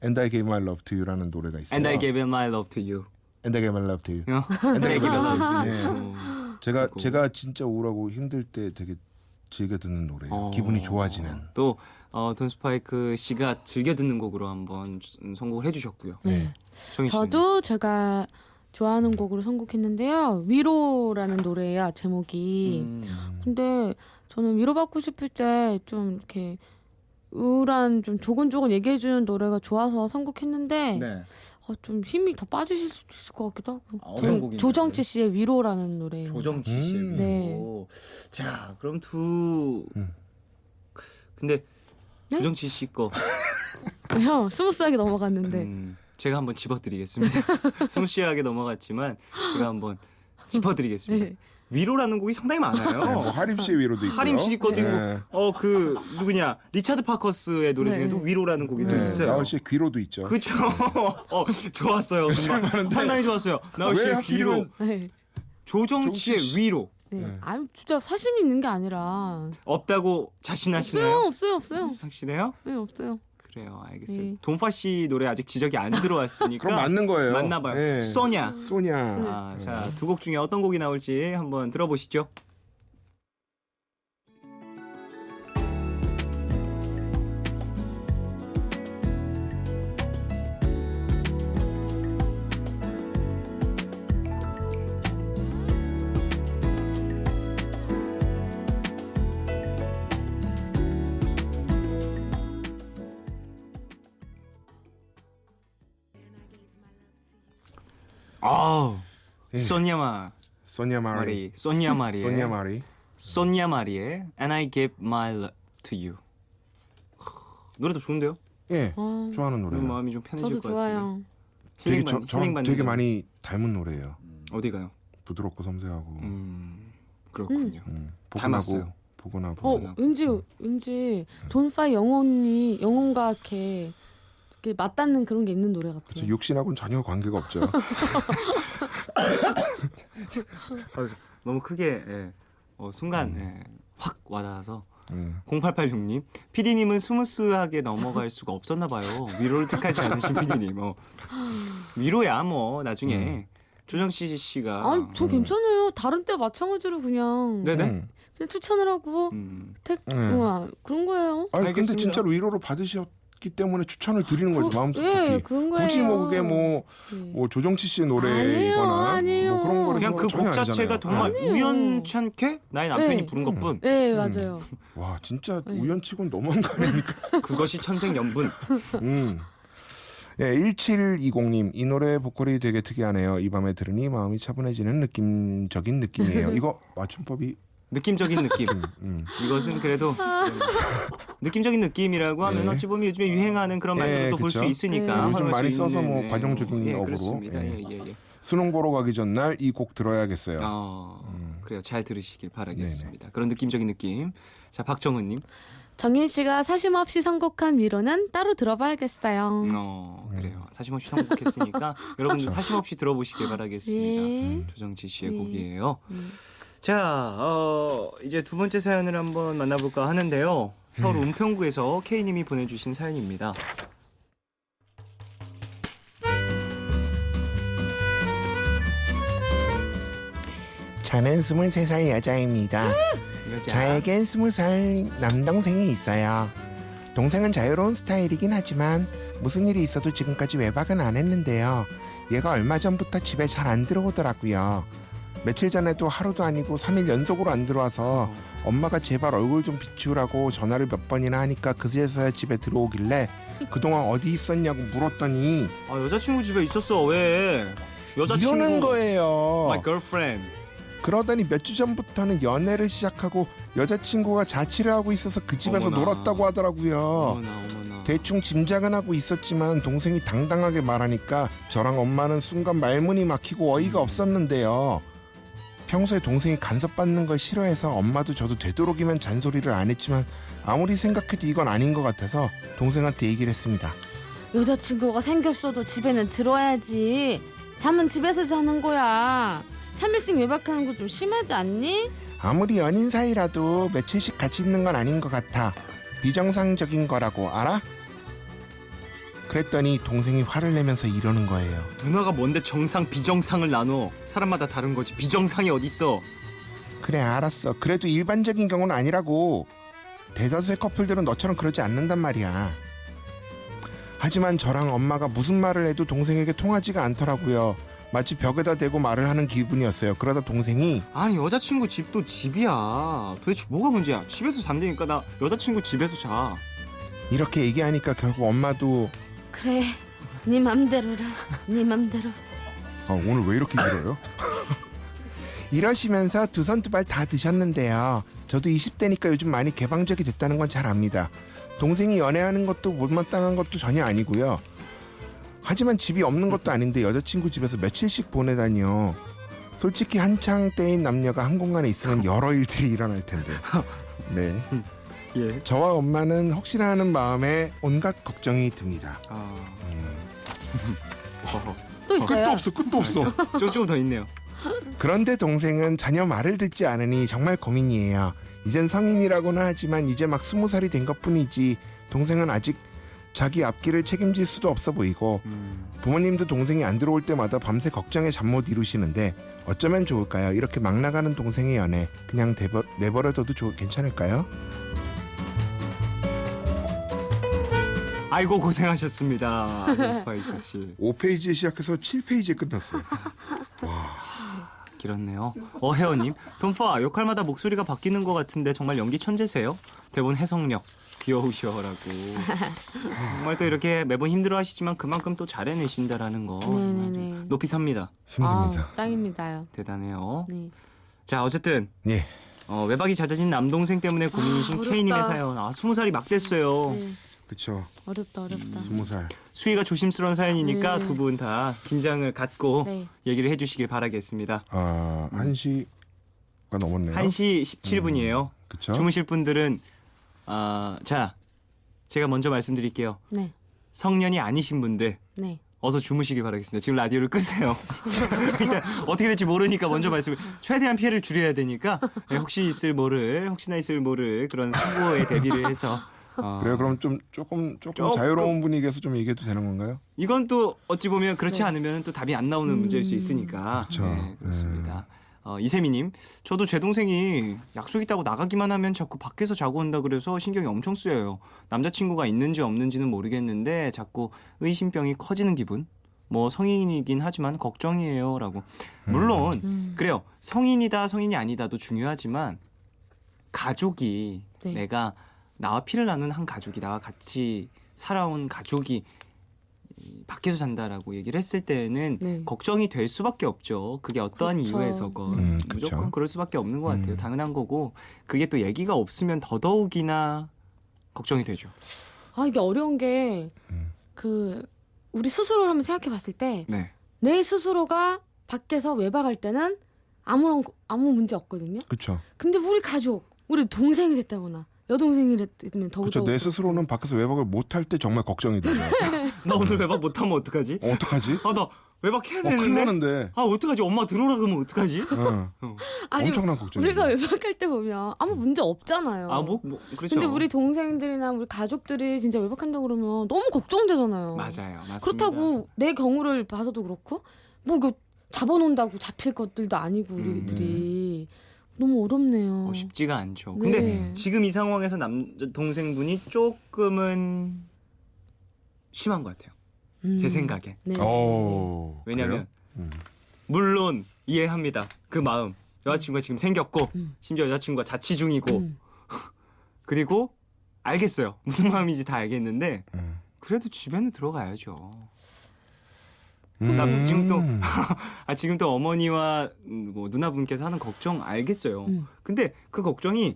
And I Gave My Love to You라는 노래가 있어요. And I Gave My Love to You. And I Gave My Love to You. And And I Gave My Love to You. 예. 어, 제가 진짜 우울하고 힘들 때 되게 즐겨 듣는 노래예요. 기분이 좋아지는. 또 돈 스파이크 씨가 즐겨 듣는 곡으로 한번 선곡을 해주셨고요. 네. 정희 씨는? 저도 제가 좋아하는 곡으로 선곡했는데요. 위로라는 노래야 제목이. 근데 저는 위로받고 싶을 때 좀 이렇게 우울한 좀 조곤조곤 얘기해주는 노래가 좋아서 선곡했는데 네. 좀 힘이 더 빠지실 수도 있을 것 같기도 하고. 어떤 곡인가요? 조정치 씨의 위로라는 노래입니다. 조정치 씨의 네. 위로. 자, 그럼 음. 근데 네? 조정치 씨 거 형 스무스하게 넘어갔는데. 제가 한번 짚어드리겠습니다. 스무시하게 넘어갔지만 제가 한번 짚어드리겠습니다. 네. 위로라는 곡이 상당히 많아요. 네, 뭐 하림 씨의 위로도 있고요. 하림 씨 거도 네. 있고, 그 누구냐 리차드 파커스의 노래 네. 중에도 위로라는 곡이 또 네, 있어요. 나얼 씨의 귀로도 있죠. 그렇죠. 좋았어요. 정말 상당히 좋았어요. 나얼 왜 씨의 하필이면 위로, 네. 조정치의 조정치 씨. 위로 네. 네. 아유 진짜 사심이 있는 게 아니라 없다고 자신하시나요? 없어요. 확실해요? 네 없어요. 그래요. 알겠어요. 네. 돈파 씨 노래 아직 지적이 안 들어왔으니까 그럼 맞는 거예요. 맞나 봐요. 네. 소냐. 소냐. 아, 자, 두 곡 중에 어떤 곡이 나올지 한번 들어보시죠. 아우, 예. 소냐 소냐 마리. 마리, 소냐 마리의 소냐 마리. 소냐 마리의 And I Gave My Love to You. 노래도 좋은데요? 예. 어, 좋아하는 노래예요. 마음이 좀 편해질 저도 것 같은데. 좋아요. 되게 힐링 저랑 받는 되게 노래. 많이 닮은 노래예요. 어디 가요? 부드럽고 섬세하고. 그렇군요. 닮았어요. 포근하고. 왠지 돈파이 영혼과 이렇게 맞닿는 그런 게 있는 노래 같아요. 그렇죠. 육신하고는 전혀 관계가 없죠. 너무 크게 순간 확 와닿아서 예. 0886님 PD님은 스무스하게 넘어갈 수가 없었나 봐요. 위로를 택하지 않으신 PD님. 위로야 뭐 나중에 조정치 씨가 아니 저 괜찮아요. 다른 때 마찬가지로 그냥 네네. 그냥 추천을 하고 그런 거예요. 아니 근데 알겠습니다. 진짜로 위로를 받으셨기 때문에 추천을 드리는 거죠. 마음속 예, 깊이. 그런 거예요. 굳이 뭐 그게 뭐 예. 조정치 씨의 노래이거나 아니에요. 뭐 그런 거를 그냥 그 곡 자체가 정말 우연찮게 나의 남편이 네. 부른 것뿐. 네 맞아요. 와 진짜 네. 우연치곤 너무한 거 아닙니까? 그것이 천생연분. 예, 1720님 이 노래 보컬이 되게 특이하네요. 이 밤에 들으니 마음이 차분해지는 느낌적인 느낌이에요. 이거 맞춤법이 느낌적인 느낌. 이것은 그래도 느낌적인 느낌이라고 하면 네. 어찌 보면 요즘에 유행하는 그런 말들도 볼 수 그쵸. 있으니까 네. 요즘 활용할 많이 수 써서 있는, 뭐 과정적인 어구로. 그렇습니다. 예. 예. 수능 보러 가기 전날 이 곡 들어야겠어요. 그래요. 잘 들으시길 바라겠습니다. 그런 느낌적인 느낌. 자, 박정은님. 정인 씨가 사심 없이 선곡한 위로는 따로 들어봐야겠어요. 그래요. 사심 없이 선곡했으니까 여러분들 사심 없이 들어보시길 바라겠습니다. 예. 조정치 씨의 네. 곡이에요. 자, 이제 두 번째 사연을 한번 만나볼까 하는데요. 서울 은평구에서 K님이 보내주신 사연입니다. 저는 23살 여자입니다. 이거지. 저에겐 20살 남동생이 있어요. 동생은 자유로운 스타일이긴 하지만 무슨 일이 있어도 지금까지 외박은 안 했는데요. 얘가 얼마 전부터 집에 잘 안 들어오더라고요. 며칠 전에도 하루도 아니고 3일 연속으로 안 들어와서 엄마가 제발 얼굴 좀 비추라고 전화를 몇 번이나 하니까 그제서야 집에 들어오길래 그동안 어디 있었냐고 물었더니 여자친구 집에 있었어. 왜? 여자친구. 이러는 거예요. My girlfriend. 그러더니 몇 주 전부터는 연애를 시작하고 여자친구가 자취를 하고 있어서 그 집에서 어머나. 놀았다고 하더라고요. 어머나. 대충 짐작은 하고 있었지만 동생이 당당하게 말하니까 저랑 엄마는 순간 말문이 막히고 어이가 없었는데요. 평소에 동생이 간섭받는 걸 싫어해서 엄마도 저도 되도록이면 잔소리를 안 했지만 아무리 생각해도 이건 아닌 것 같아서 동생한테 얘기를 했습니다. 여자친구가 생겼어도 집에는 들어와야지. 잠은 집에서 자는 거야. 3일씩 외박하는 거 좀 심하지 않니? 아무리 연인 사이라도 며칠씩 같이 있는 건 아닌 것 같아. 비정상적인 거라고 알아? 그랬더니 동생이 화를 내면서 이러는 거예요. 누나가 뭔데 정상 비정상을 나눠. 사람마다 다른 거지. 비정상이 어딨어. 그래 알았어. 그래도 일반적인 경우는 아니라고. 대다수의 커플들은 너처럼 그러지 않는단 말이야. 하지만 저랑 엄마가 무슨 말을 해도 동생에게 통하지가 않더라고요. 마치 벽에다 대고 말을 하는 기분이었어요. 그러다 동생이 아니 여자친구 집도 집이야. 도대체 뭐가 문제야? 집에서 잔다니까. 나 여자친구 집에서 자. 이렇게 얘기하니까 결국 엄마도 그래. 네 맘대로라. 네 맘대로. 오늘 왜 이렇게 길어요? 이러시면서 두 손 두 발 다 드셨는데요. 저도 20대니까 요즘 많이 개방적이 됐다는 건 잘 압니다. 동생이 연애하는 것도 못마땅한 것도 전혀 아니고요. 하지만 집이 없는 것도 아닌데 여자친구 집에서 며칠씩 보내다니요. 솔직히 한창 때인 남녀가 한 공간에 있으면 여러 일들이 일어날 텐데. 네. 예. 저와 엄마는 혹시나 하는 마음에 온갖 걱정이 듭니다. 또 있어요? 끝도 없어. 조금 더 있네요. 그런데 동생은 전혀 말을 듣지 않으니 정말 고민이에요. 이젠 성인이라고는 하지만 이제 막 20살이 된 것뿐이지 동생은 아직 자기 앞길을 책임질 수도 없어 보이고 부모님도 동생이 안 들어올 때마다 밤새 걱정에 잠 못 이루시는데 어쩌면 좋을까요? 이렇게 막 나가는 동생의 연애 그냥 내버려둬도 괜찮을까요? 아이고 고생하셨습니다. 스파이크 씨. 5페이지에 시작해서 7페이지에 끝났어요. 길었네요. 혜원님, 돈파 역할마다 목소리가 바뀌는 것 같은데 정말 연기 천재세요? 대본 해석력 귀여우셔라고. 정말 또 이렇게 매번 힘들어하시지만 그만큼 또 잘해내신다라는 거 네네네. 높이 삽니다. 힘듭니다. 짱입니다요. 대단해요. 네. 자 어쨌든 예. 외박이 잦아진 남동생 때문에 고민이신 어렵다. K님의 사연. 20살이 막 됐어요. 네. 그쵸. 어렵다. 20살. 수위가 조심스러운 사연이니까 네. 두 분 다 긴장을 갖고 네. 얘기를 해주시길 바라겠습니다. 1시가 넘었네요. 1시 17분이에요. 그쵸? 주무실 분들은 자 제가 먼저 말씀드릴게요. 네. 성년이 아니신 분들 네. 어서 주무시길 바라겠습니다. 지금 라디오를 끄세요. 일단 어떻게 될지 모르니까 먼저 말씀을 최대한 피해를 줄여야 되니까 혹시나 있을 모를 그런 사고에 대비를 해서 그래요. 그럼 조금 자유로운 분위기에서 좀 얘기해도 되는 건가요? 이건 또 어찌 보면 그렇지 네. 않으면 또 답이 안 나오는 문제일 수 있으니까. 그쵸. 네, 그렇습니다. 이세미님, 저도 제 동생이 약속 있다고 나가기만 하면 자꾸 밖에서 자고 온다 그래서 신경이 엄청 쓰여요. 남자친구가 있는지 없는지는 모르겠는데 자꾸 의심병이 커지는 기분. 뭐 성인이긴 하지만 걱정이에요라고. 물론 그래요. 성인이다 성인이 아니다도 중요하지만 가족이 네. 내가 나와 피를 나눈 한 가족이 나와 같이 살아온 가족이 밖에서 잔다라고 얘기를 했을 때는 네. 걱정이 될 수밖에 없죠. 그게 어떠한 그렇죠. 이유에서건 그쵸. 무조건 그럴 수밖에 없는 것 같아요. 당연한 거고 그게 또 얘기가 없으면 더더욱이나 걱정이 되죠. 이게 어려운 게 우리 스스로를 한번 생각해 봤을 때 내 네. 스스로가 밖에서 외박할 때는 아무 문제 없거든요. 그쵸. 근데 우리 가족, 우리 동생이 됐다거나 여동생이 됐으면 그쵸. 더더욱 내 스스로는 밖에서 외박을 못할 때 정말 걱정이 돼요. 나 오늘 외박 못하면 어떡하지? 어떡하지? 나 외박해야 큰일 되는데. 나는데. 어떡하지? 엄마 들어오라 그러면 어떡하지? 아니, 엄청난 걱정이 우리가 외박할 때 보면 아무 문제 없잖아요. 그렇죠. 근데 우리 동생들이나 우리 가족들이 진짜 외박한다고 그러면 너무 걱정되잖아요. 맞아요. 맞습니다. 그렇다고 내 경우를 봐서도 그렇고 뭐 이거 잡아놓는다고 잡힐 것들도 아니고 우리들이 너무 어렵네요. 쉽지가 않죠. 네. 근데 지금 이 상황에서 동생분이 조금은 심한 것 같아요. 제 생각엔. 네. 왜냐면 그래요? 물론 이해합니다. 그 마음. 여자친구가 지금 생겼고 심지어 여자친구가 자취 중이고 그리고 알겠어요. 무슨 마음인지 다 알겠는데 그래도 집에는 들어가야죠. 지금 또 어머니와 뭐 누나분께서 하는 걱정 알겠어요. 근데 그 걱정이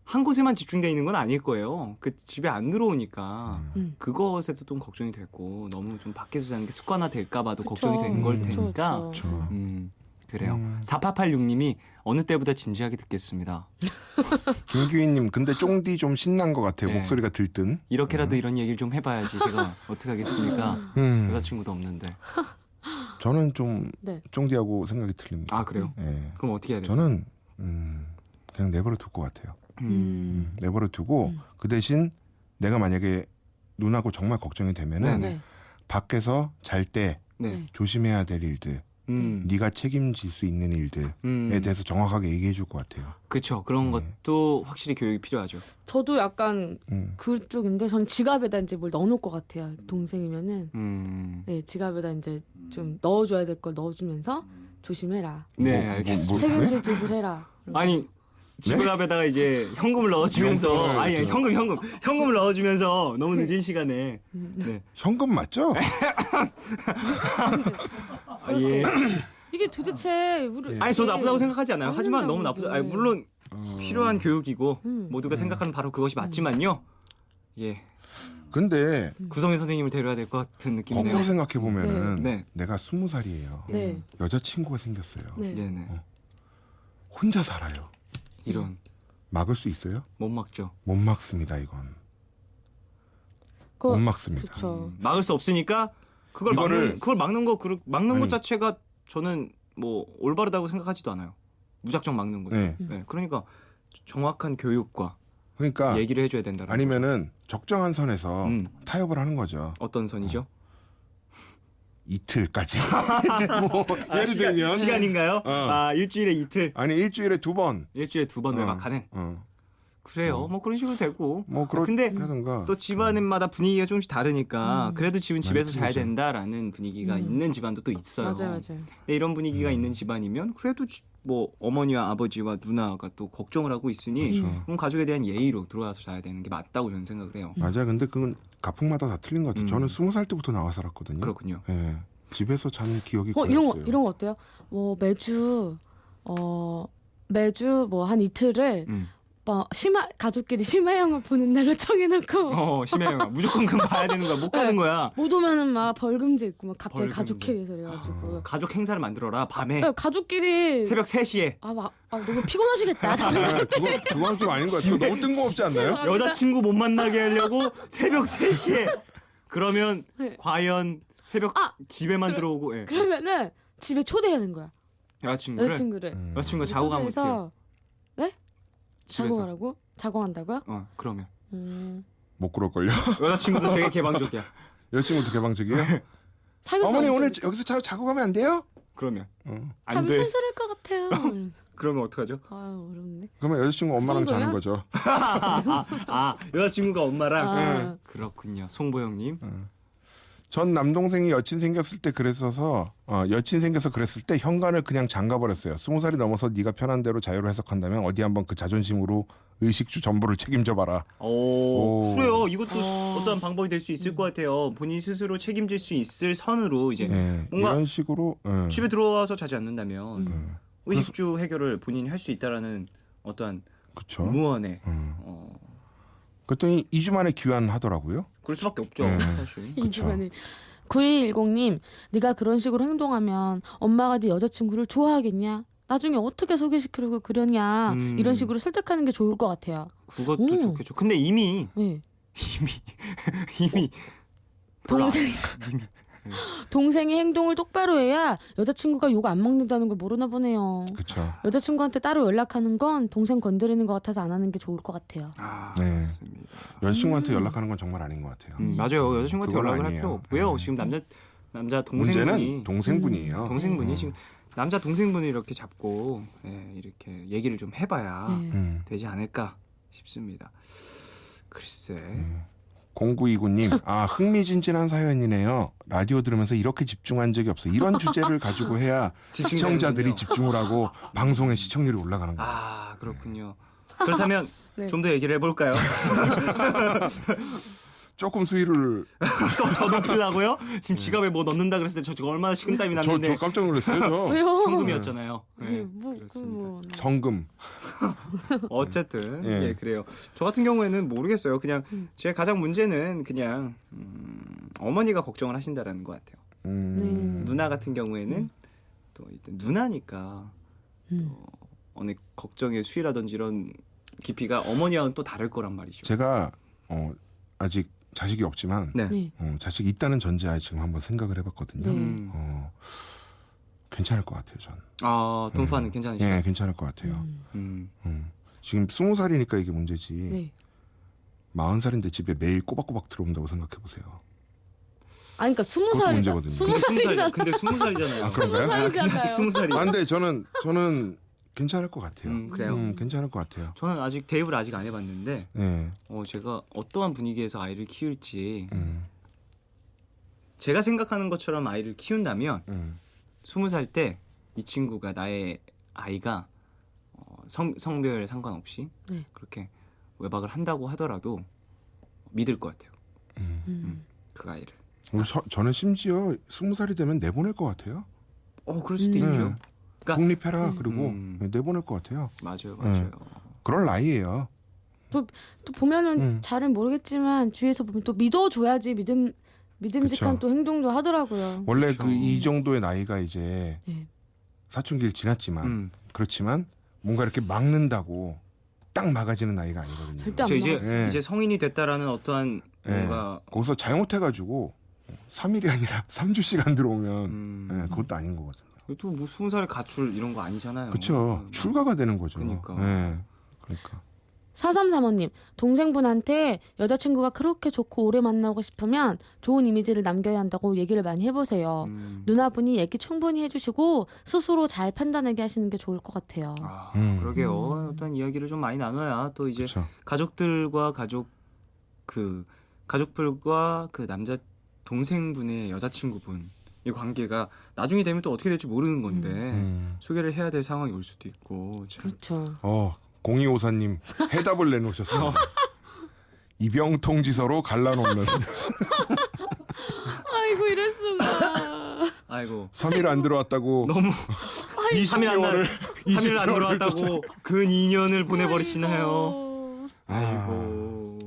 한 곳에만 집중되어 있는 건 아닐 거예요. 그 집에 안 들어오니까 그것에도 좀 걱정이 되고 너무 좀 밖에서 자는 게 습관화 될까 봐도 걱정이 되는 걸 테니까. 그쵸. 그래요. 4886님이 어느 때보다 진지하게 듣겠습니다. 김규희님 근데 쫑디 좀 신난 것 같아요. 네. 목소리가 들뜬. 이렇게라도 이런 얘기를 좀 해봐야지 제가 어떻게 하겠습니까? 여자친구도 없는데. 저는 좀 네. 쫑디하고 생각이 틀립니다. 아 그래요? 예. 그럼 어떻게 해야 돼요? 저는 그냥 내버려 둘 것 같아요. 내버려 두고 그 대신 내가 만약에 눈하고 정말 걱정이 되면은 네. 밖에서 잘 때 네. 조심해야 될 일들, 네가 책임질 수 있는 일들에 대해서 정확하게 얘기해 줄 것 같아요. 그렇죠. 그런 것도 확실히 교육이 필요하죠. 저도 약간 그쪽인데 전 지갑에다 이제 뭘 넣어놓을 것 같아요. 동생이면은 네 지갑에다 이제 좀 넣어줘야 될 걸 넣어주면서 조심해라. 네, 알겠습니다. 책임질 짓을 해라. 아니 지갑에다가 이제 현금을 넣어주면서 용돈을 아니 이렇게 현금을 넣어주면서 너무 늦은 시간에 네. 현금 맞죠? 예. 이게 도대체 우리 아니 저 나쁘다고 생각하지 않아요. 하지만 너무 나쁘다. 아니, 물론 어. 필요한 교육이고 모두가 생각하는 바로 그것이 맞지만요. 예. 근데 구성애 선생님을 데려야 될 것 같은 느낌이네요. 거꾸로 생각해 보면은 네. 내가 20살이에요. 네. 여자친구가 생겼어요. 네. 네네. 혼자 살아요. 이런 막을 수 있어요? 못 막죠. 못 막습니다. 이건 그거- 못 막습니다. 그쵸. 막을 수 없으니까 그걸 막는 아니. 것 자체가 저는 뭐 올바르다고 생각하지도 않아요. 무작정 막는 거. 네. 네. 그러니까 정확한 교육과 그러니까 얘기를 해줘야 된다는 아니면은 적정한 선에서 음. 타협을 하는 거죠. 어떤 선이죠? 이틀까지. 뭐 예를 들면 시간인가요? 어. 일주일에 이틀, 아니 일주일에 2번. 일주일에 2번 외박하는. 그래요. 뭐 그런 식으로 되고. 뭐 그렇게 근데 하든가. 또 집안마다 분위기가 조금씩 다르니까 그래도 집은 집에서 자야 틀리죠. 된다라는 분위기가 있는 집안도 또 있어요. 맞아요. 근데 이런 분위기가 있는 집안이면 그래도 뭐 어머니와 아버지와 누나가 또 걱정을 하고 있으니 그렇죠. 그럼 가족에 대한 예의로 들어와서 자야 되는 게 맞다고 저는 생각을 해요. 맞아요. 근데 그건 가풍마다 다 틀린 것 같아요. 저는 20살 때부터 나와 살았거든요. 그렇군요. 예. 집에서 잔 기억이 거의 이런 거 없어요. 이런 거 어때요? 뭐 매주 뭐 한 이틀을 뭐 가족끼리 심야 영화 보는 날로 정해놓고 심해 영화 무조건 금 봐야 되는 거야. 못 가는 거야. 못 오면은 막 벌금제 있고 막 갑자기 벌금제. 가족 회의에서 그래가지고 가족 행사를 만들어라. 밤에 가족끼리 새벽 3시에 너무 피곤하시겠다. 다른 가족 그건 좀 아닌 것 같아요. 너무 뜬금없지 않나요? 여자친구 못 만나게 하려고 새벽 3시에 그러면 네. 과연 새벽 집에만 들어오고 그러면은 집에 초대해야 되는 거야. 여자친구를 여자친구가 자고 가면 어떡해요? 초대해서 네? 집에서. 자고하라고? 자고한다고요? 그러면 못 그럴걸요. 여자친구도 되게 개방적이야. 여자친구도 개방적이에요. 사귀어서 어머니 안 오늘 돼. 여기서 자고 가면 안 돼요? 그러면 안 잠 돼. 산소할 것 같아요. 그러면 어떡하죠? 어렵네. 그러면 여자친구 엄마랑 그런 자는 거야? 거죠. 여자친구가 엄마랑 아. 그렇군요. 송보영님. 전 남동생이 여친 생겼을 때 그랬어서 여친 생겨서 그랬을 때 현관을 그냥 잠가버렸어요. 20살이 넘어서 네가 편한 대로 자유로 해석한다면 어디 한번 그 자존심으로 의식주 전부를 책임져봐라. 오. 그래요. 이것도 어떤 방법이 될 수 있을 것 같아요. 본인 스스로 책임질 수 있을 선으로 이제 예, 뭔가 이런 식으로 예. 집에 들어와서 자지 않는다면 의식주 해결을 본인이 할 수 있다라는 어떠한 그렇죠. 무언의 그랬더니 2주 만에 귀환하더라고요. 그럴 수밖에 없죠. 네. 사실. 이주만에 9210님, 네가 그런 식으로 행동하면 엄마가 네 여자친구를 좋아하겠냐? 나중에 어떻게 소개시키려고 그러냐? 이런 식으로 설득하는 게 좋을 것 같아요. 그것도 오. 좋겠죠. 근데 이미 네. 별로 안- 동생이 행동을 똑바로 해야 여자친구가 욕 안 먹는다는 걸 모르나 보네요. 그렇죠. 여자친구한테 따로 연락하는 건 동생 건드리는 것 같아서 안 하는 게 좋을 것 같아요. 네. 맞습니다. 여자친구한테 연락하는 건 정말 아닌 것 같아요. 맞아요. 여자친구한테 그건 연락을 할 아니에요. 필요 없고요. 네. 지금 남자 동생분이 문제는 동생분이에요. 동생분이 지금 남자 동생분을 이렇게 잡고 이렇게 얘기를 좀 해봐야 네. 되지 않을까 싶습니다. 글쎄. 0929님, 흥미진진한 사연이네요. 라디오 들으면서 이렇게 집중한 적이 없어요. 이런 주제를 가지고 해야 시청자들이 집중을 하고 방송의 시청률이 올라가는 거예요. 그렇군요. 그렇다면 네. 좀 더 얘기를 해볼까요? 조금 수위를 더 높이려고요? 지금 지갑에 뭐 넣는다 그랬을 때 저 얼마나 식은땀이 저 났는데 깜짝 놀랐어요. 저. 왜요? 현금이었잖아요. 네, 뭐. 성금. 어쨌든 예. 그래요. 저 같은 경우에는 모르겠어요. 그냥 제 가장 문제는 그냥 어머니가 걱정을 하신다라는 것 같아요. 누나 같은 경우에는 또 일단 누나니까 또 어느 걱정의 수위라든지 이런 깊이가 어머니와는 또 다를 거란 말이죠. 제가 아직 자식이 없지만 네. 네. 자식이 있다는 전제하에 지금 한번 생각을 해봤거든요. 네. 괜찮을 것 같아요, 전. 돈파는 괜찮으시죠? 예, 괜찮을 것 같아요. 음. 지금 20살이니까 이게 문제지. 네. 40살인데 집에 매일 꼬박꼬박 들어온다고 생각해 보세요. 그러니까 20살이잖아. 그것도 문제거든요. 근데 20살이잖아요. 그런가요? 근데 아직 20살이. 근데 저는 괜찮을 것 같아요. 그래요? 괜찮을 것 같아요. 저는 아직 대입을 아직 안 해봤는데 예. 제가 어떠한 분위기에서 아이를 키울지 음, 제가 생각하는 것처럼 아이를 키운다면 20살 때 이 친구가 나의 아이가 성별 상관없이 네. 그렇게 외박을 한다고 하더라도 믿을 것 같아요. 그 아이를. 저는 심지어 20살이 되면 내보낼 것 같아요. 그럴 수도 네. 있죠. 그러니까 독립해라. 그리고 내보낼 것 같아요. 맞아요. 그럴 나이예요. 또 보면은 잘은 모르겠지만 주위에서 보면 또 믿어줘야지 믿음직한 그쵸. 또 행동도 하더라고요. 원래 그렇죠. 이 정도의 나이가 이제 네. 사춘기를 지났지만 그렇지만 뭔가 이렇게 막는다고 딱 막아지는 나이가 아니거든요. 절대 안 이제 막아요. 네. 이제 성인이 됐다라는 어떠한 네. 뭔가 거기서 잘못해가지고 3일이 아니라 3주씩 안 들어오면 그것도 아닌 거거든요. 또 뭐 20살 가출 이런 거 아니잖아요. 그렇죠. 출가가 되는 거죠. 그러니까. 네. 그러니까. 4335님, 동생분한테 여자친구가 그렇게 좋고 오래 만나고 싶으면 좋은 이미지를 남겨야 한다고 얘기를 많이 해보세요. 누나분이 얘기 충분히 해주시고 스스로 잘 판단하게 하시는 게 좋을 것 같아요. 아, 그러게요. 어떤 이야기를 좀 많이 나눠야 또 이제 그렇죠. 가족들과 가족들과 그 남자 동생분의 여자친구분 이 관계가 나중에 되면 또 어떻게 될지 모르는 건데 소개를 해야 될 상황이 올 수도 있고 참. 그렇죠. 0254님 해답을 내놓으셨어. 입영통지서로 갈라놓는. 아이고 이럴 수가. 아이고 3일 안 들어왔다고 너무 3일 안 20개월을 안 들어왔다고 근 2년을 보내버리시나요? 아이고.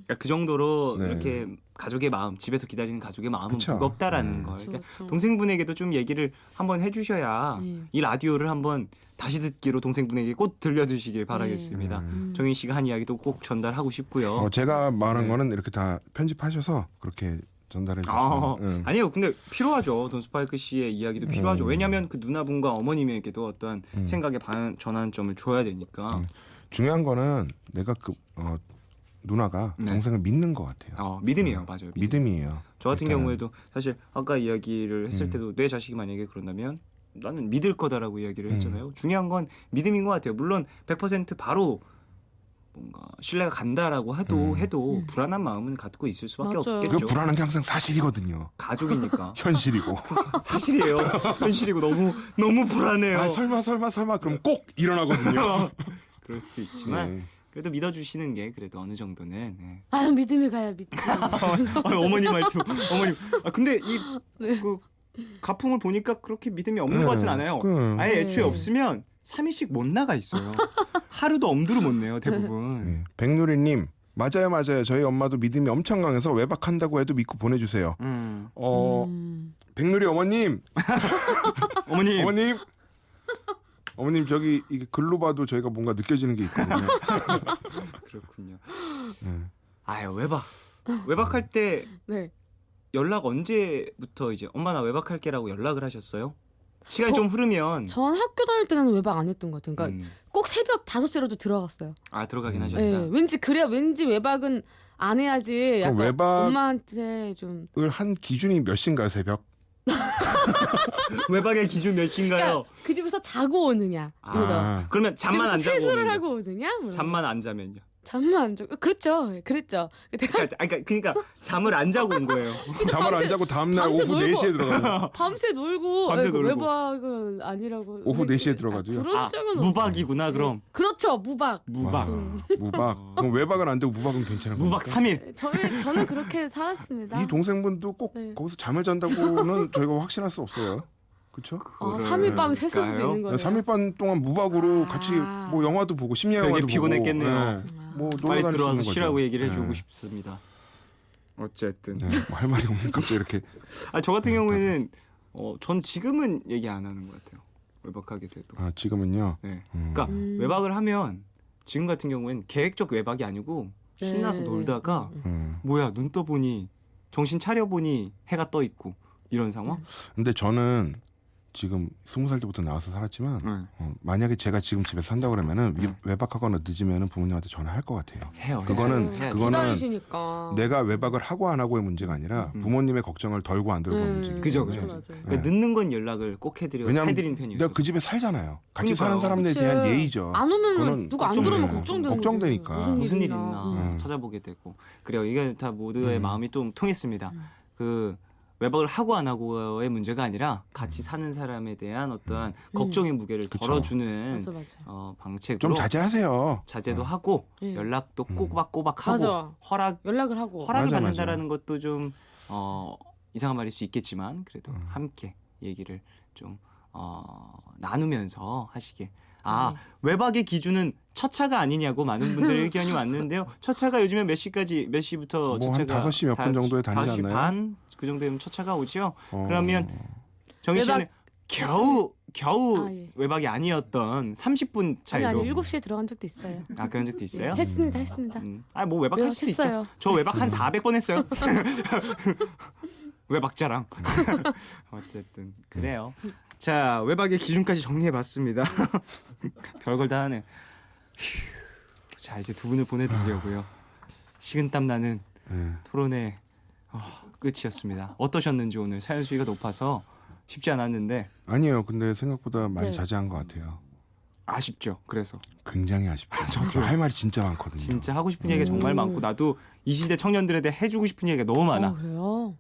그러니까 그 정도로 네. 이렇게 가족의 마음, 집에서 기다리는 가족의 마음은 그쵸. 무겁다라는 네. 걸. 그쵸, 그러니까 그쵸. 동생분에게도 좀 얘기를 한번 해주셔야 네. 이 라디오를 한번 다시 듣기로 동생분에게 꼭 들려주시길 바라겠습니다. 정인 씨가 한 이야기도 꼭 전달하고 싶고요. 제가 말한 네. 거는 이렇게 다 편집하셔서 그렇게 전달해 아, 주시면 아니에요. 근데 필요하죠. 돈스파이크 씨의 이야기도 필요하죠. 왜냐하면 그 누나분과 어머님에게도 어떠한 생각의 전환점을 줘야 되니까. 중요한 거는 내가 누나가 네. 동생을 믿는 것 같아요. 믿음이에요. 맞아요. 믿음. 믿음이에요. 저 같은 일단은. 경우에도 사실 아까 이야기를 했을 때도 내 자식이 만약에 그런다면 나는 믿을 거다라고 이야기를 했잖아요. 중요한 건 믿음인 것 같아요. 물론 100% 바로 뭔가 신뢰가 간다라고 해도 불안한 마음은 갖고 있을 수밖에 맞아요. 그 없겠죠. 불안한 게 항상 사실이거든요. 가족이니까 현실이고. 사실이에요. 현실이고 너무 불안해요. 아 설마 그럼 꼭 일어나거든요. 그럴 수도 있지만 네. 그래도 믿어주시는 게 그래도 어느 정도는. 네. 아 믿음이 가야 믿지. 어머니 말투. 어머니. 근데 네. 그 가풍을 보니까 그렇게 믿음이 없는 것 같진 않아요. 아예 애초에 네. 없으면 3일씩 못 나가 있어요. 하루도 엄두를 못 내요 대부분. 네. 백누리님 맞아요. 저희 엄마도 믿음이 엄청 강해서 외박한다고 해도 믿고 보내주세요. 백누리 어머님, 어머님. 어머님 저기 이게 글로 봐도 저희가 뭔가 느껴지는 게 있거든요. 그렇군요. 네. 아유 외박할 때 네. 연락 언제부터 이제 엄마 나 외박할게라고 연락을 하셨어요? 시간이 저- 좀 흐르면. 전 학교 다닐 때는 외박 안 했던 것 같아요. 그러니까 꼭 새벽 5시라도 들어갔어요. 들어가긴 하셨다. 네, 왠지 외박은 안 해야지. 그럼 약간 외박- 엄마한테 좀. 한 기준이 몇 시인가요 새벽? 외박의 기준 몇 시인가요? 그러니까 그 집에서 자고 오느냐. 이거죠. 그러면 잠만 안 자고 세수를 오면요? 하고 오느냐. 뭐. 잠만 안 자면요? 잠만 안 자고. 그렇죠. 그랬죠. 내가 그러니까 잠을 안 자고 온 거예요. 잠을 안 자고 다음날 밤새 오후 놀고. 4시에 들어가요. 밤새 놀고. 밤새 아이고, 놀고. 외박은 아니라고. 오후 4시에 들어가도요? 그런 적은 없어요. 무박이구나 그럼. 그렇죠. 무박. 무박. 무박. 그럼 외박은 안 되고 무박은 괜찮은 무박 겁니까? 3일. 저는 그렇게 살았습니다. 이 동생분도 꼭 네. 거기서 잠을 잔다고는 저희가 확신할 수 없어요. 그렇죠? 3일 밤 샜을 수도 그럴까요? 있는 거예요. 3일 반 동안 무박으로 아. 같이 뭐 영화도 보고 심야 되게 영화도 보고 피곤했겠네요. 뭐 놀러 빨리 다닐 수 들어와서 있는 거죠. 쉬라고 얘기를 해주고 네. 싶습니다. 어쨌든. 네, 뭐할 말이 없는 갑자기 이렇게 저 같은 경우에는 전 지금은 얘기 안 하는 것 같아요. 외박하게 돼도. 지금은요. 네. 그러니까 외박을 하면 지금 같은 경우에는 계획적 외박이 아니고 신나서 네. 놀다가 뭐야 눈 떠보니 정신 차려보니 해가 떠 있고 이런 상황? 근데 저는 지금 20살 때부터 나와서 살았지만 만약에 제가 지금 집에서 산다 그러면은 외박하거나 늦으면은 부모님한테 전화할 것 같아요. 해요. 그거는 해야죠. 그거는 기다리시니까. 내가 외박을 하고 안 하고의 문제가 아니라 부모님의 걱정을 덜고 안 덜고의 문제예요. 그죠. 맞아요. 그러니까 늦는 건 연락을 꼭 왜냐면 해드리는 편이에요. 내가 그 집에 살잖아요. 같이 그러니까요. 사는 사람들에 그치. 대한 예의죠. 안 오면 그거는 누가 안 걱정돼요. 들으면 걱정되는 걱정되니까. 거지. 무슨 일 있나 음. 찾아보게 되고 그래요. 이게 다 모두의 마음이 좀 통했습니다. 그 외박을 하고 안 하고의 문제가 아니라 같이 사는 사람에 대한 어떠한 걱정의 무게를 그쵸. 덜어주는 맞아. 방책으로 좀 자제하세요. 자제도 하고 예. 연락도 꼬박꼬박 하고 맞아. 허락을 연락을 하고. 맞아. 받는다라는 것도 좀 이상한 말일 수 있겠지만 그래도 함께 얘기를 좀 나누면서 하시길. 외박의 기준은 첫 차가 아니냐고 많은 분들의 의견이 왔는데요. 첫 차가 요즘에 몇 시부터 뭐한 5시 몇 분 정도에 다니지 5시 않나요? 반? 그 정도면 첫 차가 오죠. 그러면 정희 외박- 씨는 겨우 예. 외박이 아니었던 30분 차이로. 아니 7시에 들어간 적도 있어요. 그런 적도 있어요? 했습니다. 뭐 외박할 수도 있죠. 외박했어요. 저 외박 한 400번 했어요. 외박자랑. 어쨌든 그래요. 자, 외박의 기준까지 정리해봤습니다. 별걸 다 하네. 자, 이제 두 분을 보내드리려고요. 식은땀 나는 예. 토론의 끝이었습니다. 어떠셨는지 오늘 사연 수위가 높아서 쉽지 않았는데 아니에요. 근데 생각보다 많이 네. 자제한 것 같아요. 아쉽죠. 그래서 굉장히 아쉽죠. 할 말이 진짜 많거든요. 진짜 하고 싶은 얘기가 정말 많고 나도 이 시대 청년들에 대해 해주고 싶은 얘기가 너무 많아. 그래요?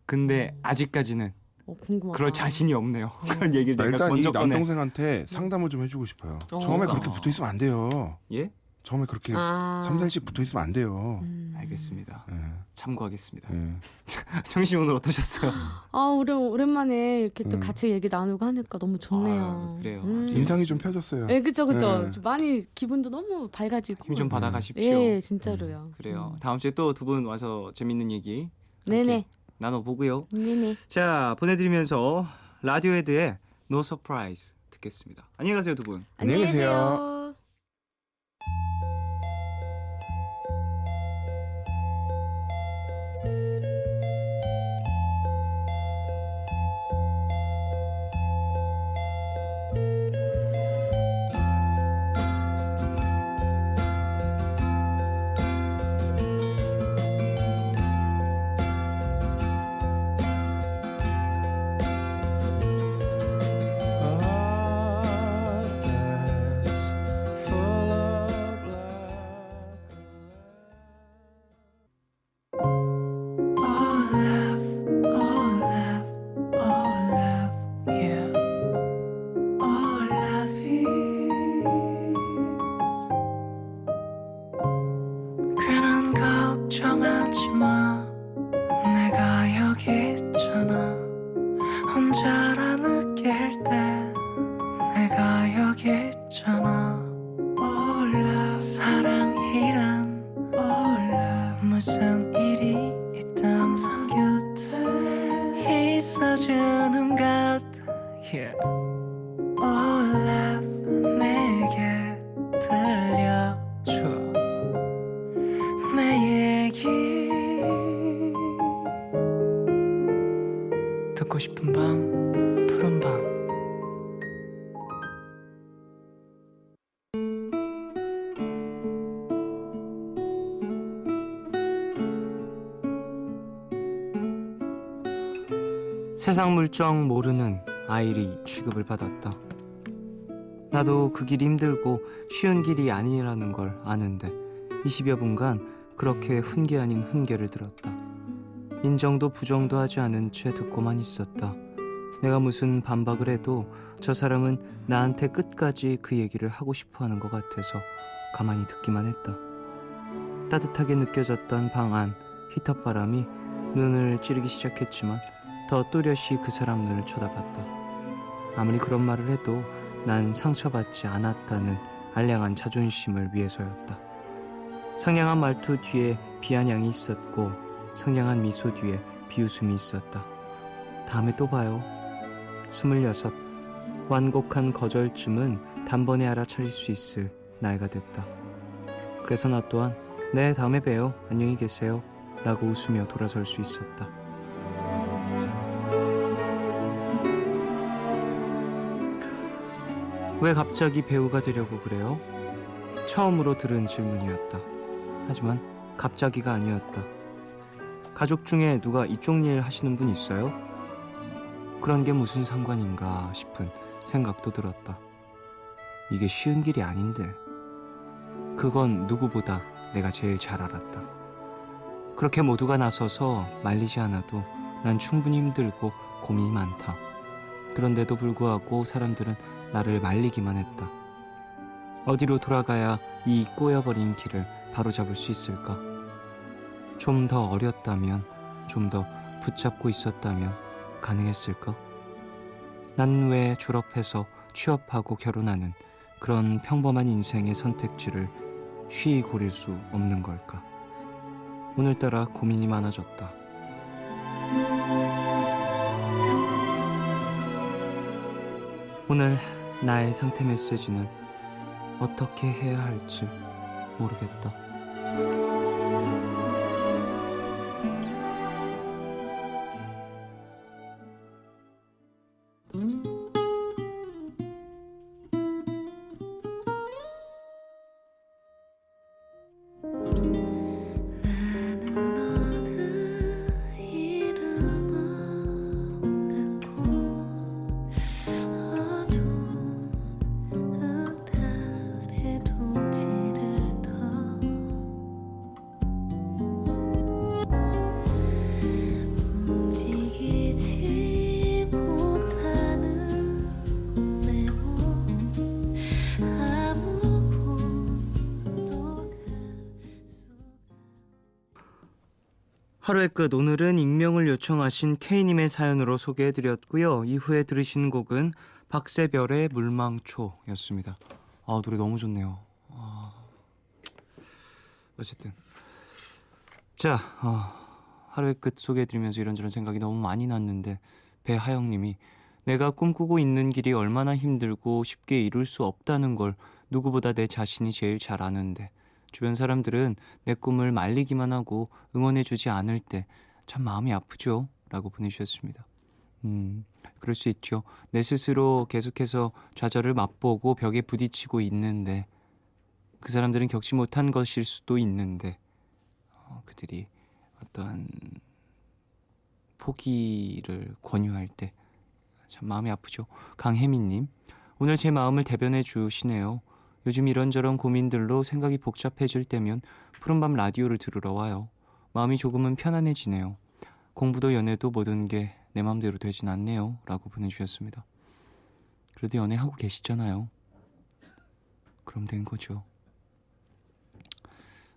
근데 아직까지는 궁금하다. 그럴 자신이 없네요. 그런 얘기를 나 내가 일단 이 먼저 꺼내. 남동생한테 상담을 좀 해주고 싶어요. 처음에 그렇게 붙어 있으면 안 돼요. 예? 처음에 그렇게 아. 3, 4일씩 붙어 있으면 안 돼요. 알겠습니다. 예, 참고하겠습니다. 예. 정희 씨 오늘 어떠셨어요? 오랜만에 이렇게 또 음. 같이 얘기 나누고 하니까 너무 좋네요. 아, 그래요. 인상이 좀 펴졌어요. 네, 그죠. 네. 좀 많이 기분도 너무 밝아지고. 힘 좀 받아가십시오. 예, 진짜로요. 그래요. 다음 주에 또 두 분 와서 재밌는 얘기 함께 네네. 나눠보고요. 네네. 자, 보내드리면서 라디오헤드의 No Surprise 듣겠습니다. 안녕히 가세요, 두 분. 안녕히 계세요. 계세요. 괜한 걱정하지 마 내가 여기 있잖아 혼자라 느낄 때 내가 여기 있잖아 올라 사랑이란 올라 무슨 일이 있든 곁에 있어주는 것 yeah. 올라 내게 들려줘 내 얘기 듣고 싶은 밤 푸른 밤 세상 물정 모르는 아이리 취급을 받았다. 나도 그 길이 힘들고 쉬운 길이 아니라는 걸 아는데 20여 분간 그렇게 훈계 아닌 훈계를 들었다. 인정도 부정도 하지 않은 채 듣고만 있었다. 내가 무슨 반박을 해도 저 사람은 나한테 끝까지 그 얘기를 하고 싶어 하는 것 같아서 가만히 듣기만 했다. 따뜻하게 느껴졌던 방 안 히터바람이 눈을 찌르기 시작했지만 더 또렷이 그 사람 눈을 쳐다봤다. 아무리 그런 말을 해도 난 상처받지 않았다는 알량한 자존심을 위해서였다. 상냥한 말투 뒤에 비아냥이 있었고 상냥한 미소 뒤에 비웃음이 있었다. 다음에 또 봐요. 26. 완곡한 거절쯤은 단번에 알아차릴 수 있을 나이가 됐다. 그래서 나 또한 네, 다음에 봬요. 안녕히 계세요. 라고 웃으며 돌아설 수 있었다. 왜 갑자기 배우가 되려고 그래요? 처음으로 들은 질문이었다. 하지만 갑자기가 아니었다. 가족 중에 누가 이쪽 일 하시는 분 있어요? 그런 게 무슨 상관인가 싶은 생각도 들었다. 이게 쉬운 길이 아닌데. 그건 누구보다 내가 제일 잘 알았다. 그렇게 모두가 나서서 말리지 않아도 난 충분히 힘들고 고민이 많다. 그런데도 불구하고 사람들은 나를 말리기만 했다. 어디로 돌아가야 이 꼬여버린 길을 바로잡을 수 있을까? 좀 더 어렸다면, 좀 더 붙잡고 있었다면 가능했을까? 난 왜 졸업해서 취업하고 결혼하는 그런 평범한 인생의 선택지를 쉬이 고릴 수 없는 걸까? 오늘따라 고민이 많아졌다. 오늘 나의 상태 메시지는 어떻게 해야 할지 모르겠다. 하루의 끝, 오늘은 익명을 요청하신 K님의 사연으로 소개해드렸고요. 이후에 들으신 곡은 박세별의 물망초였습니다. 아, 노래 너무 좋네요. 어쨌든 자, 하루의 끝 소개해드리면서 이런저런 생각이 너무 많이 났는데, 배하영님이 내가 꿈꾸고 있는 길이 얼마나 힘들고 쉽게 이룰 수 없다는 걸 누구보다 내 자신이 제일 잘 아는데, 주변 사람들은 내 꿈을 말리기만 하고 응원해주지 않을 때 참 마음이 아프죠? 라고 보내주셨습니다. 그럴 수 있죠. 내 스스로 계속해서 좌절을 맛보고 벽에 부딪히고 있는데, 그 사람들은 겪지 못한 것일 수도 있는데, 그들이 어떠한 포기를 권유할 때 참 마음이 아프죠. 강혜민님, 오늘 제 마음을 대변해 주시네요. 요즘 이런저런 고민들로 생각이 복잡해질 때면 푸른밤 라디오를 들으러 와요. 마음이 조금은 편안해지네요. 공부도 연애도 모든 게 내 맘대로 되진 않네요. 라고 보내주셨습니다. 그래도 연애하고 계시잖아요. 그럼 된 거죠.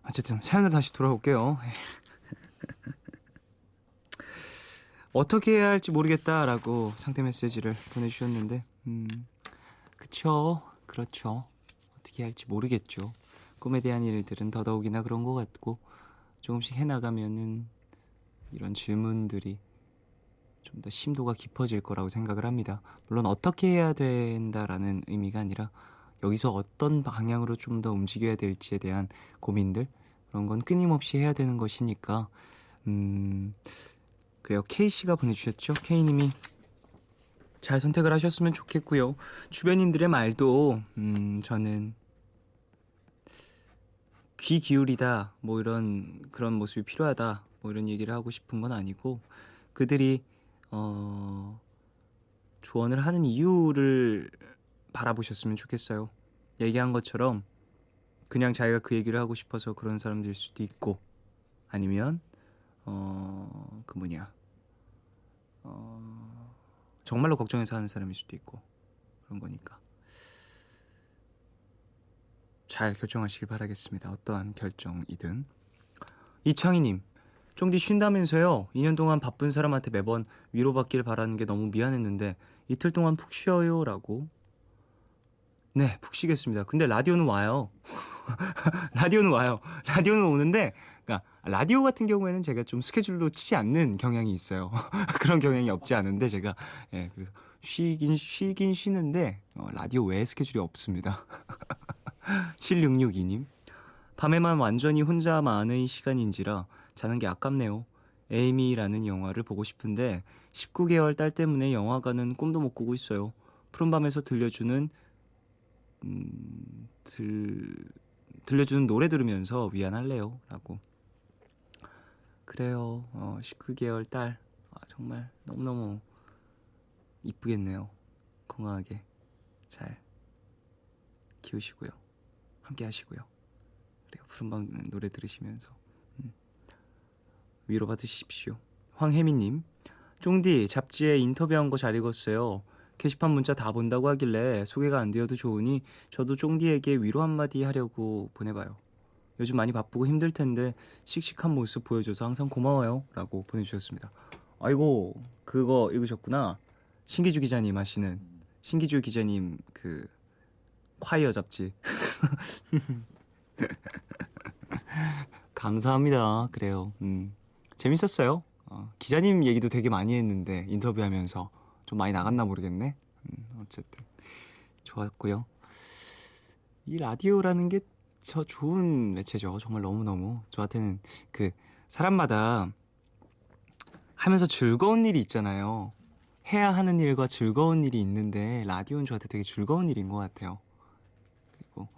어쨌든 사연으로 다시 돌아올게요. 어떻게 해야 할지 모르겠다라고 상태 메시지를 보내주셨는데, 그렇죠. 어떻게 해야 할지 모르겠죠. 꿈에 대한 일들은 더더욱이나 그런 것 같고, 조금씩 해나가면은 이런 질문들이 좀 더 심도가 깊어질 거라고 생각을 합니다. 물론 어떻게 해야 된다라는 의미가 아니라 여기서 어떤 방향으로 좀 더 움직여야 될지에 대한 고민들, 그런 건 끊임없이 해야 되는 것이니까. 그래요. K씨가 보내주셨죠. K님이 잘 선택을 하셨으면 좋겠고요. 주변인들의 말도 저는 귀 기울이다, 뭐 이런 그런 모습이 필요하다, 뭐 이런 얘기를 하고 싶은 건 아니고, 그들이 조언을 하는 이유를 바라보셨으면 좋겠어요. 얘기한 것처럼 그냥 자기가 그 얘기를 하고 싶어서 그런 사람들일 수도 있고, 아니면 정말로 걱정해서 하는 사람일 수도 있고, 그런 거니까 잘 결정하시길 바라겠습니다. 어떠한 결정이든. 이창희님, 쫑디 쉰다면서요? 2년 동안 바쁜 사람한테 매번 위로받길 바라는 게 너무 미안했는데 이틀 동안 푹 쉬어요. 라고. 네, 푹 쉬겠습니다. 근데 라디오는 와요. 라디오는 와요. 라디오는 오는데, 그러니까 라디오 같은 경우에는 제가 좀 스케줄로 치지 않는 경향이 있어요. 그런 경향이 없지 않은데 제가, 그래서 쉬긴 쉬는데 라디오 외에 스케줄이 없습니다. 7662님, 밤에만 완전히 혼자만의 시간인지라 자는 게 아깝네요. 에이미라는 영화를 보고 싶은데 19개월 딸 때문에 영화관은 꿈도 못 꾸고 있어요. 푸른밤에서 들려주는 노래 들으면서 위안할래요. 라고. 그래요. 19개월 딸, 정말 너무너무 이쁘겠네요. 건강하게 잘 키우시고요. 함께 하시고요. 그래요. 푸른밤 노래 들으시면서 위로받으십시오. 황혜민님, 쫑디 잡지에 인터뷰한 거 잘 읽었어요. 게시판 문자 다 본다고 하길래 소개가 안 되어도 좋으니 저도 쫑디에게 위로 한마디 하려고 보내봐요. 요즘 많이 바쁘고 힘들 텐데 씩씩한 모습 보여줘서 항상 고마워요. 라고 보내주셨습니다. 아이고, 그거 읽으셨구나. 신기주 기자님 하시는, 신기주 기자님 그 콰이어 잡지. 감사합니다. 그래요. 재밌었어요. 기자님 얘기도 되게 많이 했는데 인터뷰하면서 좀 많이 나갔나 모르겠네. 어쨌든 좋았고요. 이 라디오라는 게 저 좋은 매체죠. 정말 너무너무 저한테는 그 사람마다 하면서 즐거운 일이 있잖아요. 해야 하는 일과 즐거운 일이 있는데 라디오는 저한테 되게 즐거운 일인 것 같아요. 그리고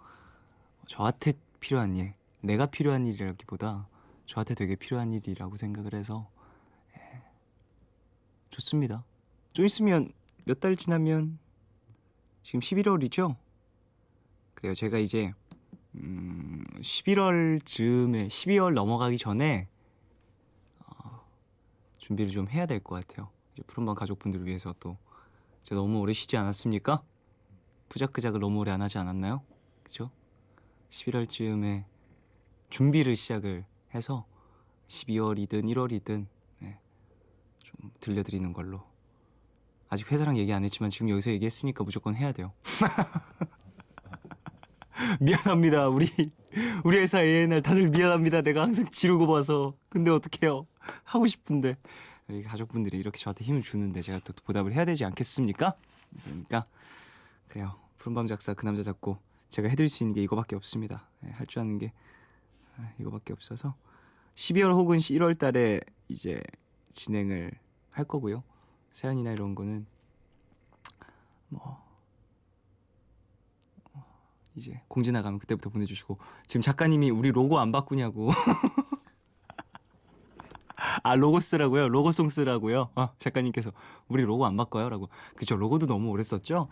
저한테 필요한 일, 내가 필요한 일이라기보다 저한테 되게 필요한 일이라고 생각을 해서 좋습니다. 좀 있으면 몇 달 지나면 지금 11월이죠? 그래요. 제가 이제 11월쯤에 12월 넘어가기 전에 준비를 좀 해야 될 것 같아요. 이제 푸른밤 가족분들을 위해서 또 제가 너무 오래 쉬지 않았습니까? 푸작크작을 너무 오래 안 하지 않았나요? 그죠? 11월쯤에 준비를 시작을 해서 12월이든 1월이든 좀 들려드리는 걸로. 아직 회사랑 얘기 안 했지만 지금 여기서 얘기했으니까 무조건 해야 돼요. 미안합니다. 우리 회사 A&R 다들 미안합니다. 내가 항상 지르고 봐서. 근데 어떡해요. 하고 싶은데 우리 가족분들이 이렇게 저한테 힘을 주는데 제가 또 보답을 해야 되지 않겠습니까? 그러니까 그래요. 푸른밤 작사 그 남자 잡고 제가 해드릴 수 있는 게 이거밖에 없습니다. 할 줄 아는 게 이거밖에 없어서 12월 혹은 1월 달에 이제 진행을 할 거고요. 사연이나 이런 거는 뭐 이제 공지 나가면 그때부터 보내주시고. 지금 작가님이 우리 로고 안 바꾸냐고. 아, 로고 쓰라고요? 로고송 쓰라고요? 작가님께서 우리 로고 안 바꿔요? 라고. 그죠, 로고도 너무 오래 썼죠?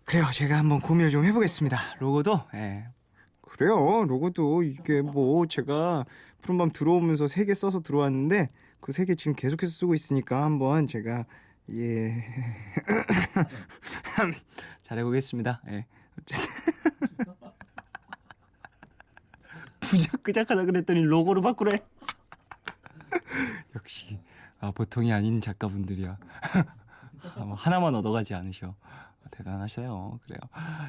그래요, 제가 한번 고민을 좀 해보겠습니다. 로고도 그래요, 로고도 이게 뭐 제가 푸른밤 들어오면서 3개 써서 들어왔는데 그 3개 지금 계속해서 쓰고 있으니까 한번 제가 잘해보겠습니다. 어쨌든 부작그작하다 그랬더니 로고로 바꾸래. 역시 보통이 아닌 작가분들이야. 하나만 얻어가지 않으셔. 대단하세요. 그래요.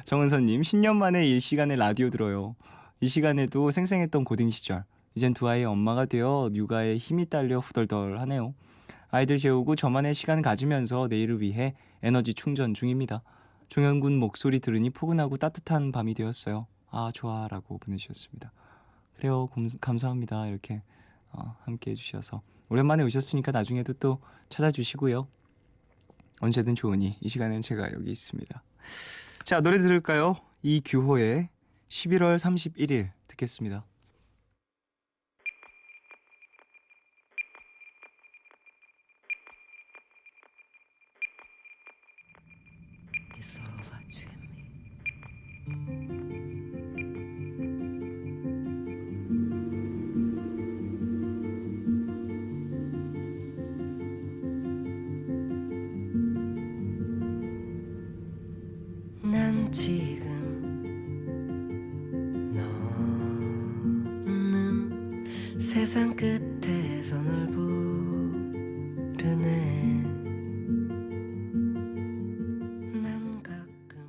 정은서님, 10년 만에 이 시간에 라디오 들어요. 이 시간에도 생생했던 고딩 시절. 이젠 두 아이의 엄마가 되어 육아에 힘이 딸려 후덜덜하네요. 아이들 재우고 저만의 시간 가지면서 내일을 위해 에너지 충전 중입니다. 종현군 목소리 들으니 포근하고 따뜻한 밤이 되었어요. 아, 좋아 라고 보내주셨습니다. 그래요, 감사합니다. 이렇게 함께 해주셔서. 오랜만에 오셨으니까 나중에도 또 찾아주시고요. 언제든 좋으니 이 시간엔 제가 여기 있습니다. 자, 노래 들을까요? 이규호의 11월 31일 듣겠습니다. It's all about you and me. 난 지금 너는 세상 끝에서 널 부르네. 난 가끔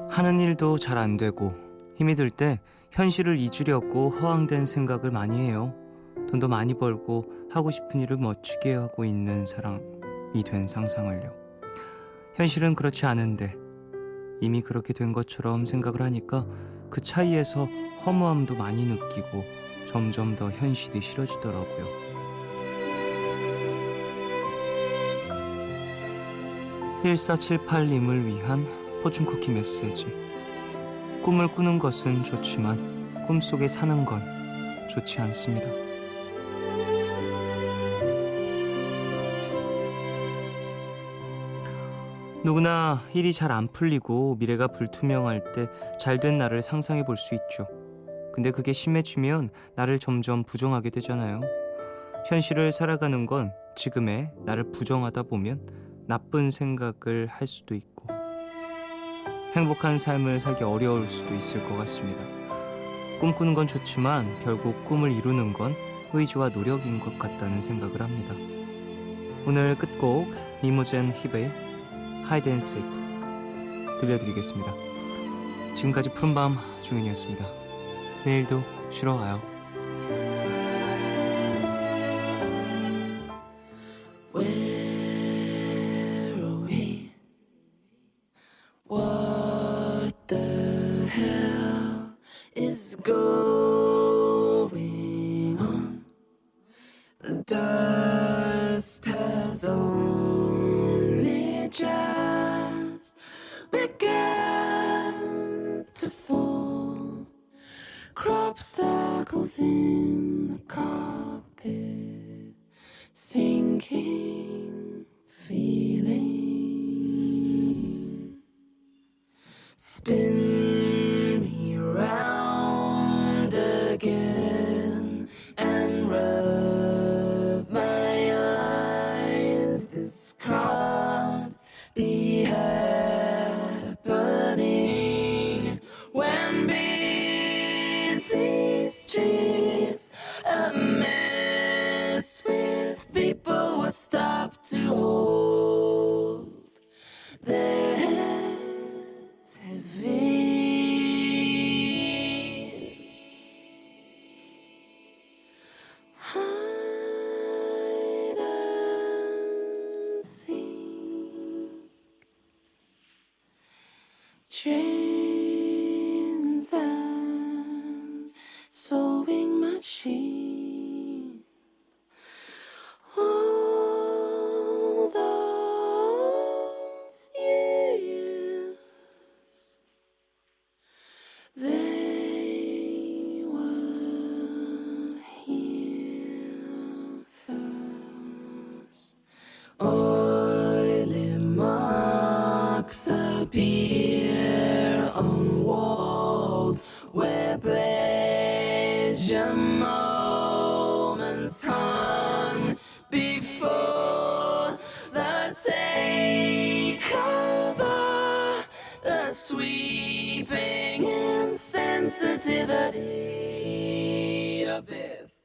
하는 일도 잘 안 되고 힘이 들 때 현실을 잊으려고 허황된 생각을 많이 해요. 돈도 많이 벌고 하고 싶은 일을 멋지게 하고 있는 사람이 된 상상을요. 현실은 그렇지 않은데 이미 그렇게 된 것처럼 생각을 하니까 그 차이에서 허무함도 많이 느끼고 점점 더 현실이 싫어지더라고요. (1478님을) 위한 포춘쿠키 메시지. 꿈을 꾸는 것은 좋지만 꿈속에 사는 건 좋지 않습니다. 누구나 일이 잘 안 풀리고 미래가 불투명할 때 잘된 나를 상상해 볼 수 있죠. 근데 그게 심해지면 나를 점점 부정하게 되잖아요. 현실을 살아가는 건 지금의 나를 부정하다 보면 나쁜 생각을 할 수도 있고 행복한 삶을 살기 어려울 수도 있을 것 같습니다. 꿈꾸는 건 좋지만 결국 꿈을 이루는 건 의지와 노력인 것 같다는 생각을 합니다. 오늘 끝곡 이모젠 힙의 하이드 앤 식 들려드리겠습니다. 지금까지 푸른밤 종현이었습니다. 내일도 쉬러 가요. Where are we? What the hell is going on? The dust has only just begun to fall. Crop circles in the carpet, sinking feeling. Spin me round again and rub my eyes this people would stop to hold their heads heavy. Hide and seek, trains and sewing machines, all those years they were here first. Oily marks appear on walls where pleasure moments hung before the takeover, the sweeping insensitivity of this